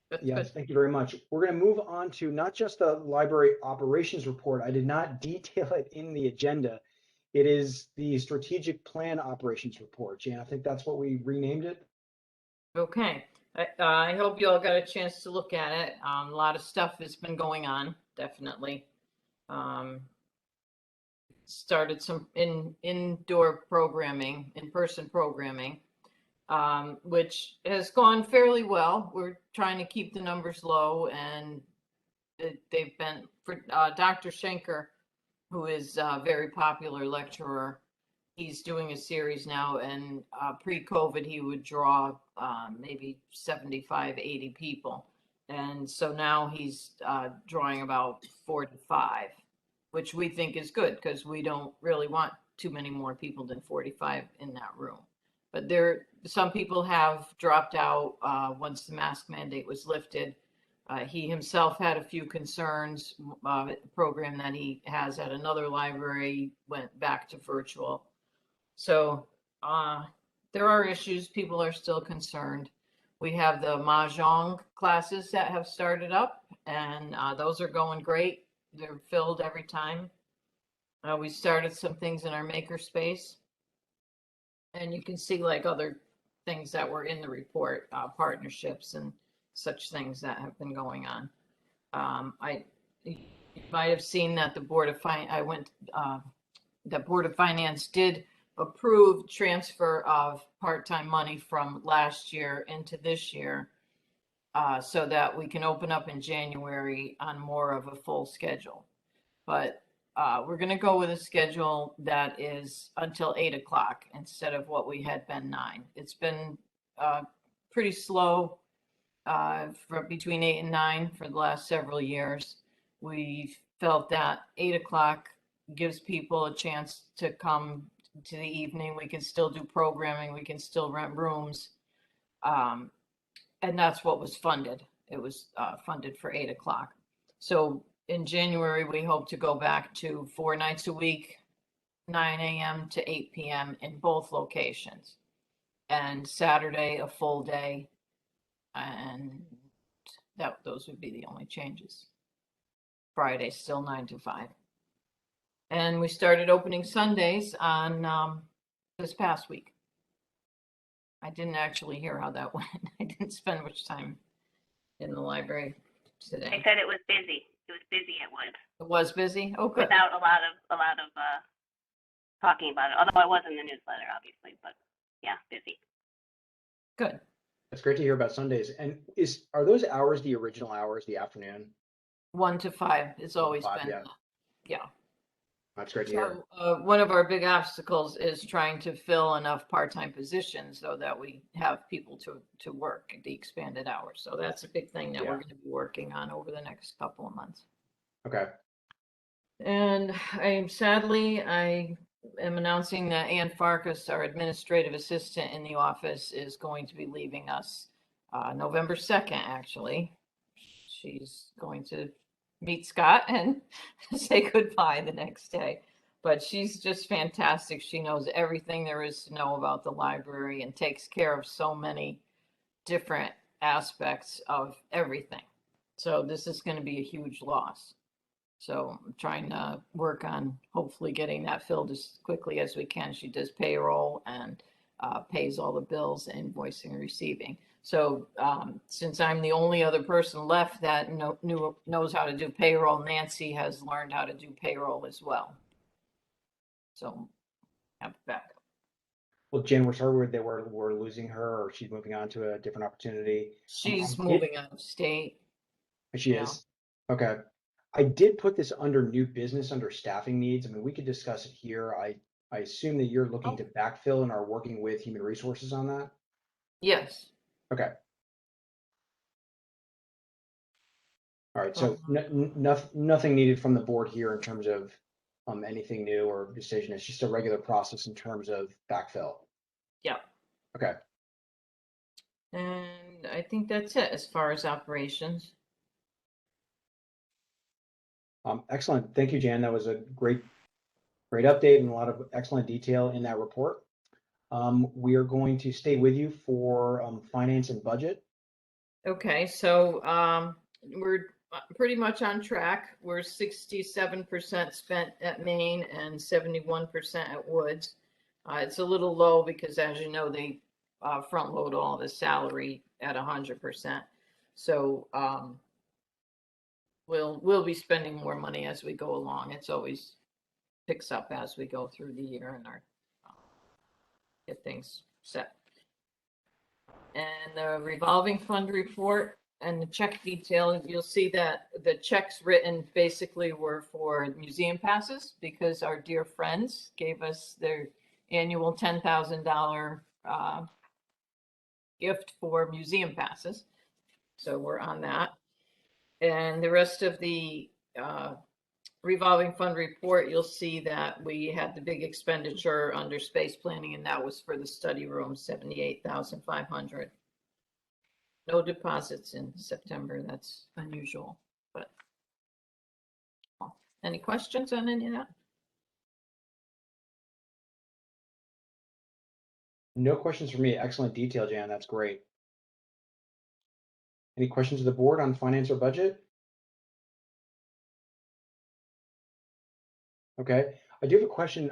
That's Yes, good. thank you very much. We're going to move on to not just the library operations report. I did not detail it in the agenda. It is the strategic plan operations report. Jan, I think that's what we renamed it. Okay. I hope you all got a chance to look at it. A lot of stuff has been going on, definitely. Started some indoor programming, in-person programming, which has gone fairly well. We're trying to keep the numbers low, and they've been for Dr. Schenker, who is a very popular lecturer. He's doing a series now, and pre-COVID, he would draw maybe 75, 80 people. And so now he's drawing about 4 to 5, which we think is good because we don't really want too many more people than 45 in that room. But some people have dropped out once the mask mandate was lifted. He himself had a few concerns. The program that he has at another library went back to virtual. So there are issues. People are still concerned. We have the Mahjong classes that have started up, and those are going great. They're filled every time. We started some things in our makerspace, and you can see like other things that were in the report, partnerships and such things that have been going on. You might have seen that the Board of Finance did approve transfer of part-time money from last year into this year, so that we can open up in January on more of a full schedule. But we're going to go with a schedule that is until 8 o'clock instead of what we had been 9. It's been pretty slow for between 8 and 9 for the last several years. We felt that 8 o'clock gives people a chance to come to the evening. We can still do programming. We can still rent rooms. And that's what was funded. It was funded for 8 o'clock. So in January, we hope to go back to 4 nights a week, 9 a.m. to 8 p.m. in both locations. And Saturday, a full day. And those would be the only changes. Friday, still 9 to 5. And we started opening Sundays on this past week. I didn't actually hear how that went. I didn't spend much time in the library today. They said it was busy. It was busy at Woods. It was busy? Oh, good. Without a lot of talking about it. Although I was in the newsletter, obviously, but yeah, busy. Good. That's great to hear about Sundays. And are those hours the original hours, the afternoon? 1 to 5. It's always 5, been. yeah. Yeah. That's great to hear. One of our big obstacles is trying to fill enough part-time positions so that we have people to work the expanded hours. So that's a big thing that we're going to be working on over the next couple of months. Okay. And I am announcing that Ann Farkas, our administrative assistant in the office, is going to be leaving us November 2nd, actually. She's going to meet Scott and say goodbye the next day. But she's just fantastic. She knows everything there is to know about the library and takes care of so many different aspects of everything. So this is going to be a huge loss. So I'm trying to work on hopefully getting that filled as quickly as we can. She does payroll and pays all the bills, invoicing and receiving. So since I'm the only other person left that knows how to do payroll, Nancy has learned how to do payroll as well. So have backup. Well, Jen, we're sorry we're losing her, or she's moving on to a different opportunity. She's moving out of state. She is? Okay. I did put this under new business, under staffing needs. I mean, we could discuss it here. I assume that you're looking to backfill and are working with human resources on that? Yes. Okay. All right, so nothing needed from the board here in terms of anything new or decision. It's just a regular process in terms of backfill. Yeah. Okay. And I think that's it as far as operations. Excellent. Thank you, Jan. That was a great update and a lot of excellent detail in that report. We are going to stay with you for finance and budget. Okay, so we're pretty much on track. We're 67% spent at Maine and 71% at Woods. It's a little low because, as you know, they front load all the salary at 100%. So we'll be spending more money as we go along. It's always picks up as we go through the year and our get things set. And the revolving fund report and the check detail, you'll see that the checks written basically were for museum passes because our dear friends gave us their annual $10,000 gift for museum passes. So we're on that. And the rest of the revolving fund report, you'll see that we had the big expenditure under space planning, and that was for the study room, 78,500. No deposits in September. That's unusual, but any questions on any of that? No questions for me. Excellent detail, Jan. That's great. Any questions of the board on finance or budget? Okay, I do have a question.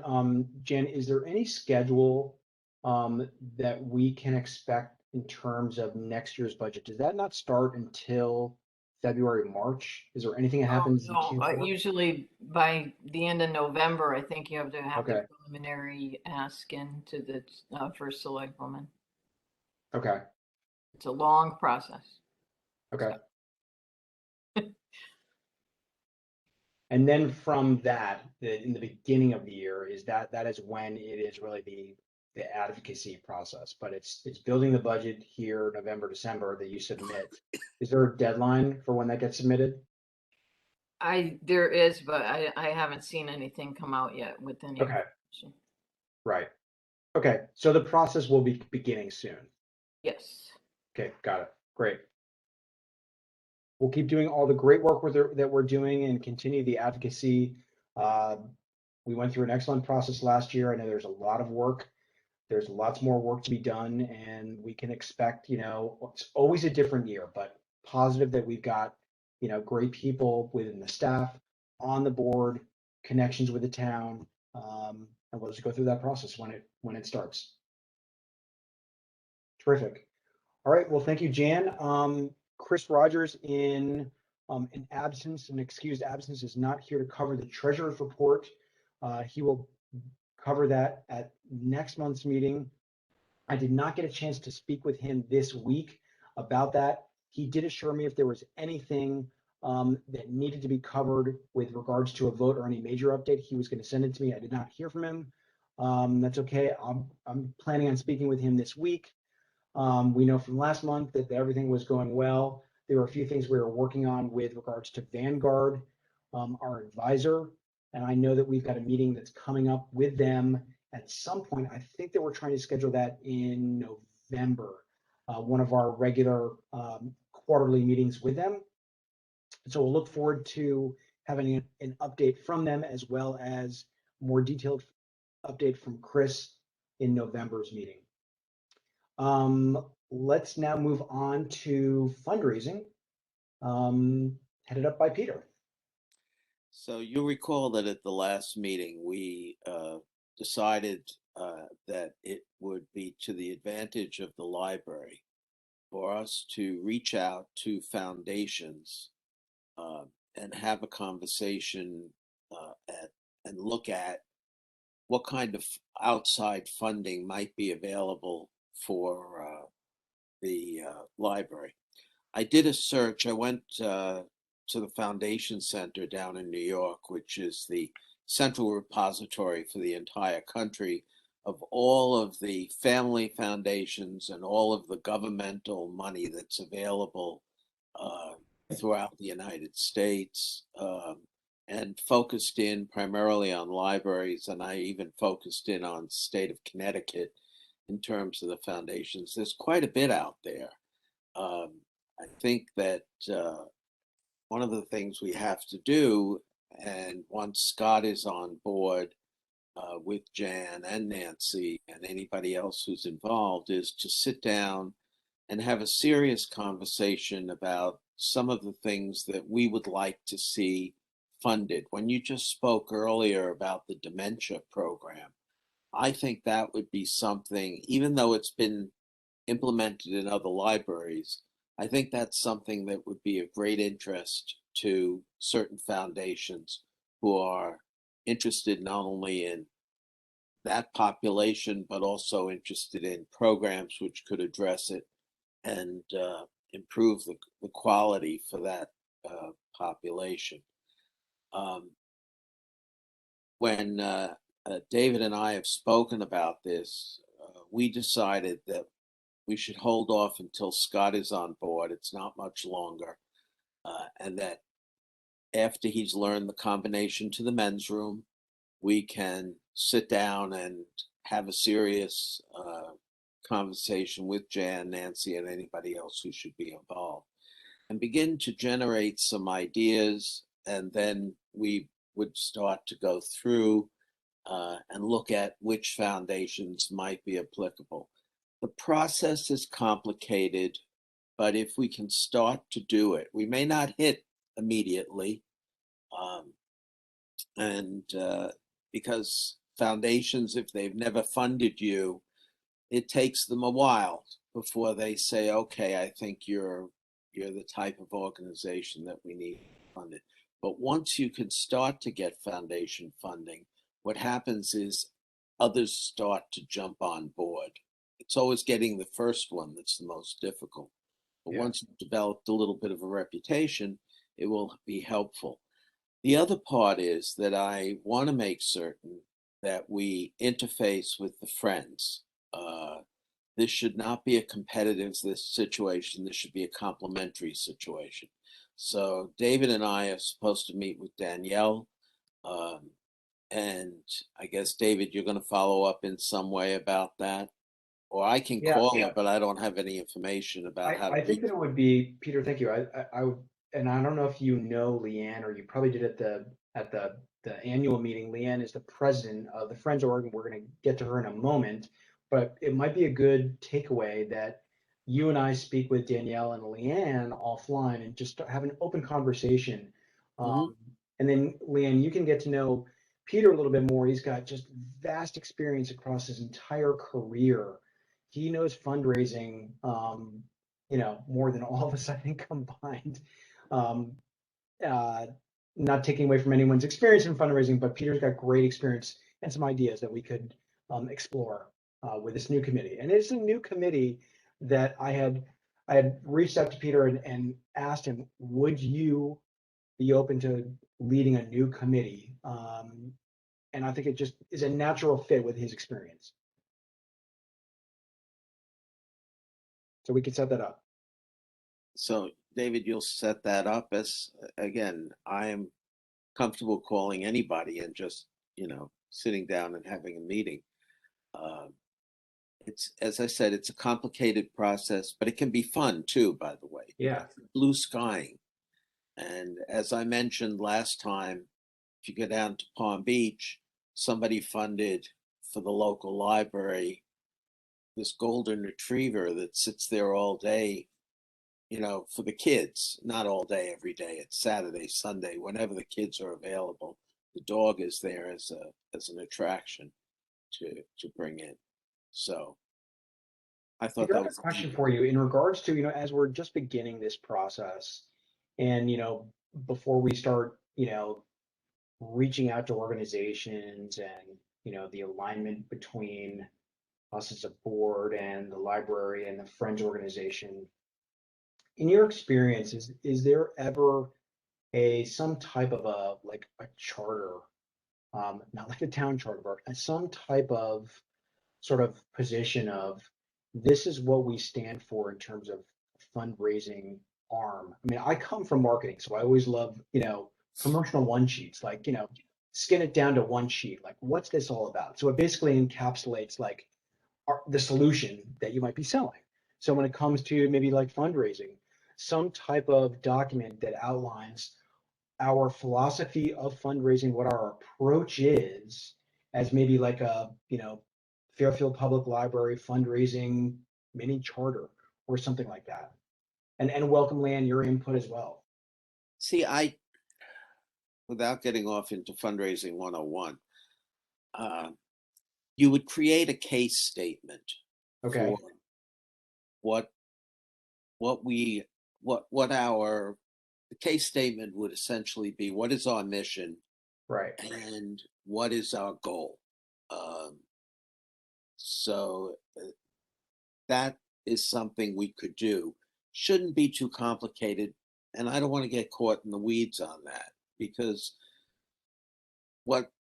Jan, is there any schedule that we can expect in terms of next year's budget? Does that not start until February, March? Is there anything that happens in Q4? Usually by the end of November, I think you have to have Okay. the preliminary ask into the first select woman. Okay. It's a long process. Okay. And then from that, in the beginning of the year, is that is when it is really the advocacy process. But it's building the budget here, November, December, that you submit. Is there a deadline for when that gets submitted? There is, but I haven't seen anything come out yet with any. Okay. Right. Okay. So the process will be beginning soon. Yes. Okay. Got it. Great. We'll keep doing all the great work that we're doing and continue the advocacy. We went through an excellent process last year. I know there's a lot of work. There's lots more work to be done, and we can expect, it's always a different year, but positive that we've got, great people within the staff, on the board, connections with the town, and we'll just go through that process when it starts. Terrific. All right. Well, thank you, Jan. Chris Rogers, in an excused absence, is not here to cover the treasurer's report. He will cover that at next month's meeting. I did not get a chance to speak with him this week about that. He did assure me if there was anything that needed to be covered with regards to a vote or any major update, he was going to send it to me. I did not hear from him. That's okay. I'm planning on speaking with him this week. We know from last month that everything was going well. There were a few things we were working on with regards to Vanguard, our advisor, and I know that we've got a meeting that's coming up with them at some point. I think that we're trying to schedule that in November, one of our regular quarterly meetings with them. So we'll look forward to having an update from them, as well as more detailed update from Chris in November's meeting. Let's now move on to fundraising, headed up by Peter. So you recall that at the last meeting, we decided that it would be to the advantage of the library for us to reach out to foundations and have a conversation and look at what kind of outside funding might be available for the library. I did a search. I went to to the Foundation Center down in New York, which is the central repository for the entire country of all of the family foundations and all of the governmental money that's available throughout the United States, and focused in primarily on libraries. And I even focused in on state of Connecticut in terms of the foundations. There's quite a bit out there. I think that one of the things we have to do, and once Scott is on board with Jan and Nancy and anybody else who's involved, is to sit down and have a serious conversation about some of the things that we would like to see funded. When you just spoke earlier about the dementia program, I think that would be something, even though it's been implemented in other libraries, I think that's something that would be of great interest to certain foundations who are interested not only in that population, but also interested in programs which could address it and improve the quality for that population. When David and I have spoken about this, we decided that we should hold off until Scott is on board. It's not much longer. And that after he's learned the combination to the men's room, we can sit down and have a serious conversation with Jan, Nancy, and anybody else who should be involved, and begin to generate some ideas. And then we would start to go through and look at which foundations might be applicable. The process is complicated, but if we can start to do it, we may not hit immediately. Because foundations, if they've never funded you, it takes them a while before they say, okay, I think you're the type of organization that we need funded. But once you can start to get foundation funding, what happens is others start to jump on board. It's always getting the first one that's the most difficult. But once you've developed a little bit of a reputation, it will be helpful. The other part is that I want to make certain that we interface with the friends. This should not be a competitive situation. This should be a complementary situation. So David and I are supposed to meet with Danielle. And I guess, David, you're going to follow up in some way about that. Or I can call her, but I don't have any information about how to I think that it would be, Peter, thank you. I would, and I don't know if you know Leanne, or you probably did at the annual meeting. Leanne is the president of the Friends of Oregon. We're going to get to her in a moment, but it might be a good takeaway that you and I speak with Danielle and Leanne offline and just have an open conversation. And then Leanne, you can get to know Peter a little bit more. He's got just vast experience across his entire career. He knows fundraising, more than all of us, I think, combined. Not taking away from anyone's experience in fundraising, but Peter's got great experience and some ideas that we could explore with this new committee. And it's a new committee that I had reached out to Peter and asked him, would you be open to leading a new committee? And I think it just is a natural fit with his experience. So we could set that up. So David, you'll set that up. As again, I am comfortable calling anybody and just, sitting down and having a meeting. It's, as I said, it's a complicated process, but it can be fun too, by the way. Yeah. Blue skying. And as I mentioned last time, if you go down to Palm Beach, somebody funded for the local library this golden retriever that sits there all day, for the kids, not all day, every day. It's Saturday, Sunday, whenever the kids are available. The dog is there as an attraction to bring in. So I thought Peter, that I have was a question for you in regards to, as we're just beginning this process, and before we start, reaching out to organizations and the alignment between us as a board and the library and the Friends organization. In your experience, is there ever some type of a charter, not like the town charter, but some type of sort of position of this is what we stand for in terms of fundraising arm. I mean, I come from marketing, so I always love, promotional one sheets, like, skin it down to one sheet. Like, what's this all about? So it basically encapsulates like the solution that you might be selling. So when it comes to maybe like fundraising, some type of document that outlines our philosophy of fundraising, what our approach is, as maybe like a, Fairfield Public Library fundraising mini charter or something like that. And welcome, Leanne, your input as well. See, without getting off into fundraising 101, you would create a case statement Okay. for the case statement would essentially be what is our mission, Right. and what is our goal. So that is something we could do. Shouldn't be too complicated, and I don't want to get caught in the weeds on that, because what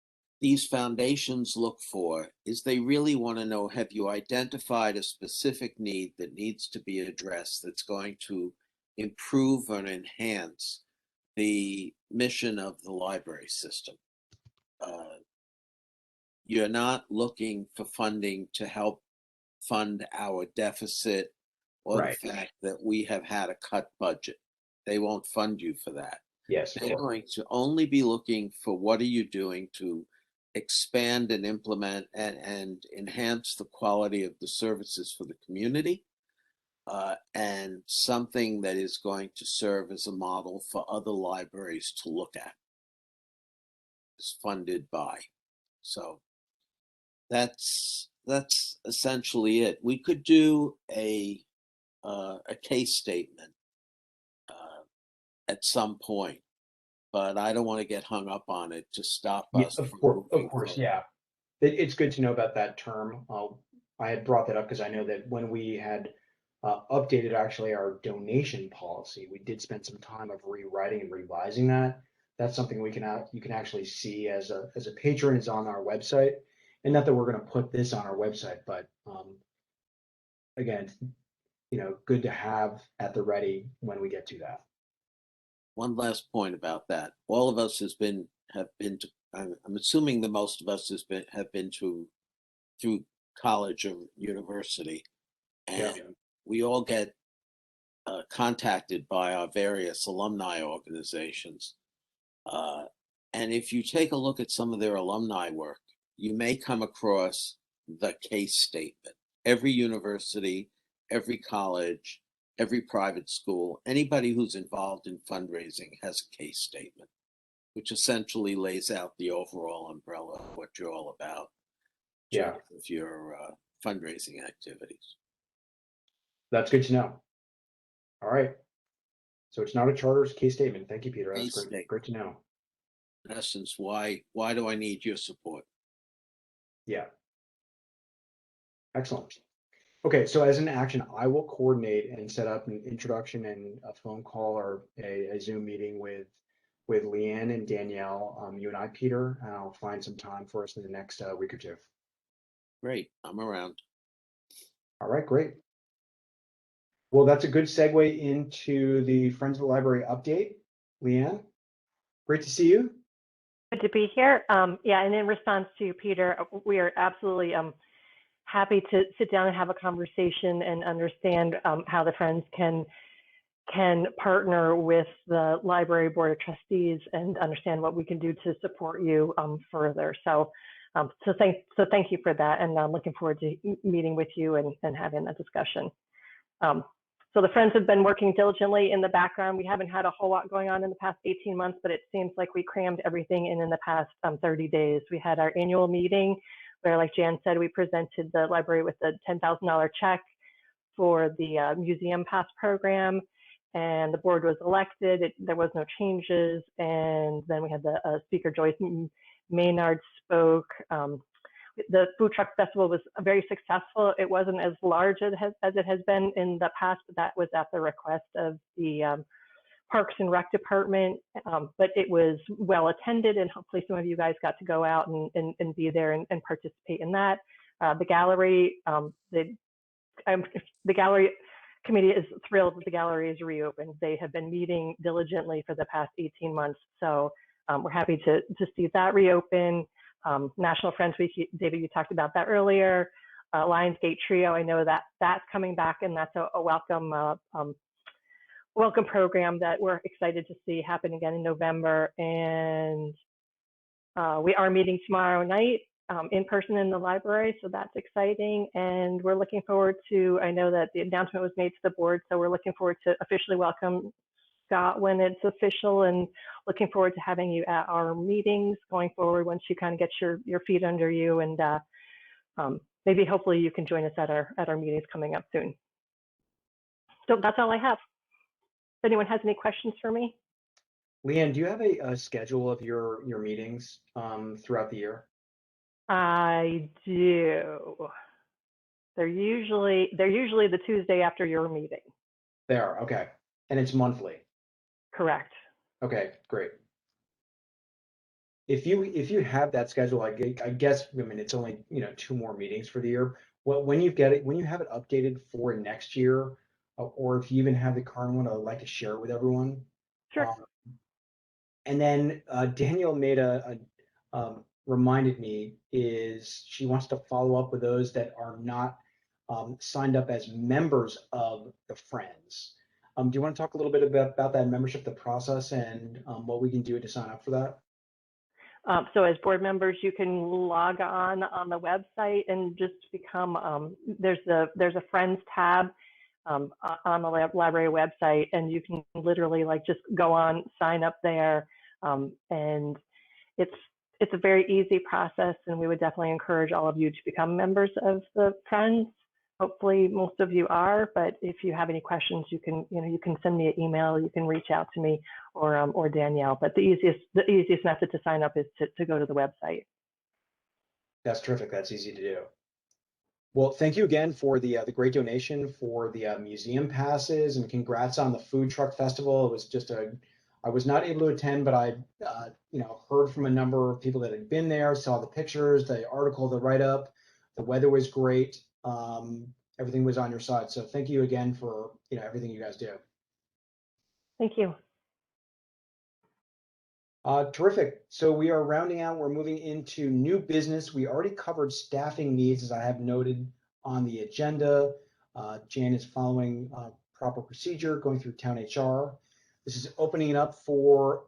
these foundations look for is they really want to know, have you identified a specific need that needs to be addressed that's going to improve and enhance the mission of the library system? You're not looking for funding to help fund our deficit or Right. the fact that we have had a cut budget. They won't fund you for that. Yes. They're going to only be looking for what are you doing to expand and implement and enhance the quality of the services for the community, and something that is going to serve as a model for other libraries to look at. Is funded by. So that's essentially it. We could do a case statement at some point, but I don't want to get hung up on it to stop us Of from course, moving forward. yeah. It's good to know about that term. I had brought that up because I know that when we had updated actually our donation policy, we did spend some time of rewriting and revising that. That's something you can actually see as a patron is on our website, and not that we're going to put this on our website, but again, good to have at the ready when we get to that. One last point about that. All of us have been to, I'm assuming the most of us have been through college or university, and Yeah. we all get contacted by our various alumni organizations. And if you take a look at some of their alumni work, you may come across the case statement. Every university, every college, every private school, anybody who's involved in fundraising has a case statement, which essentially lays out the overall umbrella of what you're all about in Yeah. terms of your fundraising activities. That's good to know. All right. So it's not a charter, it's a case statement. Thank you, Peter. That's Case great. statement. Great to know. In essence, why do I need your support? Yeah. Excellent. Okay, so as an action, I will coordinate and set up an introduction and a phone call or a Zoom meeting with Leanne and Danielle, you and I, Peter, and I'll find some time for us in the next week or two. Great, I'm around. All right, great. Well, that's a good segue into the Friends of the Library update. Leanne, great to see you. Good to be here. Yeah, and in response to Peter, we are absolutely happy to sit down and have a conversation and understand how the Friends can partner with the Library Board of Trustees and understand what we can do to support you further. So thank you for that, and I'm looking forward to meeting with you and having that discussion. So the Friends have been working diligently in the background. We haven't had a whole lot going on in the past 18 months, but it seems like we crammed everything in the past 30 days. We had our annual meeting where, like Jan said, we presented the library with a $10,000 check for the Museum Pass program, and the board was elected. There was no changes, and then we had the speaker Joyce Maynard spoke. The food truck festival was very successful. It wasn't as large as it has been in the past, but that was at the request of the Parks and Rec Department, but it was well attended, and hopefully some of you guys got to go out and be there and participate in that. The gallery, the gallery committee is thrilled that the gallery is reopened. They have been meeting diligently for the past 18 months, so we're happy to see that reopen. National Friends Week, David, you talked about that earlier. Lionsgate Trio, I know that that's coming back, and that's a welcome welcome program that we're excited to see happen again in November. And we are meeting tomorrow night in person in the library, so that's exciting. And we're looking forward to, I know that the announcement was made to the board, so we're looking forward to officially welcome Scott when it's official, and looking forward to having you at our meetings going forward once you kind of get your feet under you, and maybe hopefully you can join us at our meetings coming up soon. So that's all I have. If anyone has any questions for me. Leanne, do you have a schedule of your meetings throughout the year? I do. They're usually the Tuesday after your meeting. They are, okay. And it's monthly. Correct. Okay, great. If you have that schedule, I guess, I mean, it's only 2 more meetings for the year. Well, when you have it updated for next year, or if you even have the current one, I'd like to share it with everyone. Sure. And then Danielle made reminded me, is she wants to follow up with those that are not signed up as members of the Friends. Do you want to talk a little bit about that membership, the process, and what we can do to sign up for that? So as board members, you can log on the website and just become, there's a Friends tab on the library website, and you can literally just go on, sign up there, and it's a very easy process, and we would definitely encourage all of you to become members of the Friends. Hopefully most of you are, but if you have any questions, you can send me an email, you can reach out to me or Danielle. But the easiest method to sign up is to go to the website. That's terrific. That's easy to do. Well, thank you again for the great donation for the museum passes, and congrats on the food truck festival. It was just I was not able to attend, but I heard from a number of people that had been there, saw the pictures, the article, the write-up. The weather was great. Everything was on your side. So thank you again for everything you guys do. Thank you. Terrific. So we are rounding out. We're moving into new business. We already covered staffing needs, as I have noted on the agenda. Jan is following proper procedure, going through town HR. This is opening it up for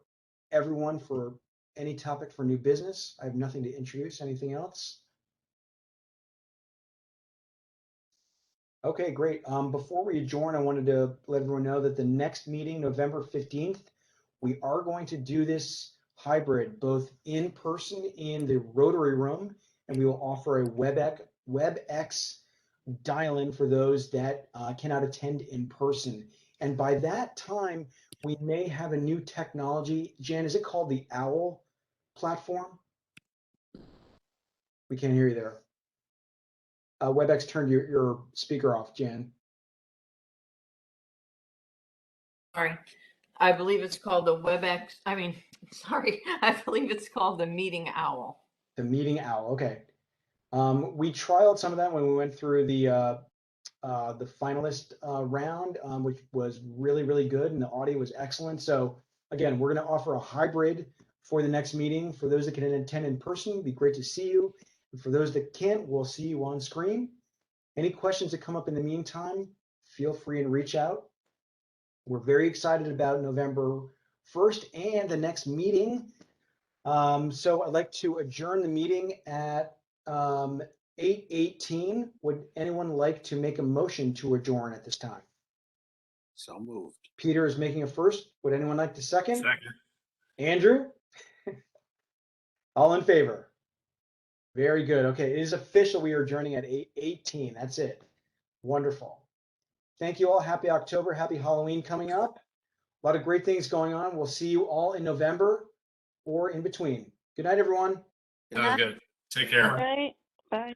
everyone for any topic for new business. I have nothing to introduce. Anything else? Okay, great. Before we adjourn, I wanted to let everyone know that the next meeting, November 15th, we are going to do this hybrid, both in person in the Rotary Room, and we will offer a WebEx dial-in for those that cannot attend in person. And by that time, we may have a new technology. Jan, is it called the OWL platform? We can't hear you there. WebEx turned your speaker off, Jan. Sorry. I believe it's called the WebEx. I believe it's called the Meeting Owl. The Meeting Owl. Okay. We trialed some of that when we went through the finalist round, which was really, really good, and the audio was excellent. So again, we're going to offer a hybrid for the next meeting. For those that can attend in person, it'd be great to see you. And for those that can't, we'll see you on screen. Any questions that come up in the meantime, feel free and reach out. We're very excited about November 1st and the next meeting. So I'd like to adjourn the meeting at 8:18. Would anyone like to make a motion to adjourn at this time? So moved. Peter is making a first. Would anyone like to second? Second. Andrew? All in favor? Very good. Okay, it is official. We are adjourning at 8:18. That's it. Wonderful. Thank you all. Happy October. Happy Halloween coming up. A lot of great things going on. We'll see you all in November or in between. Good night, everyone. Sounds good. Take care. All right. Bye.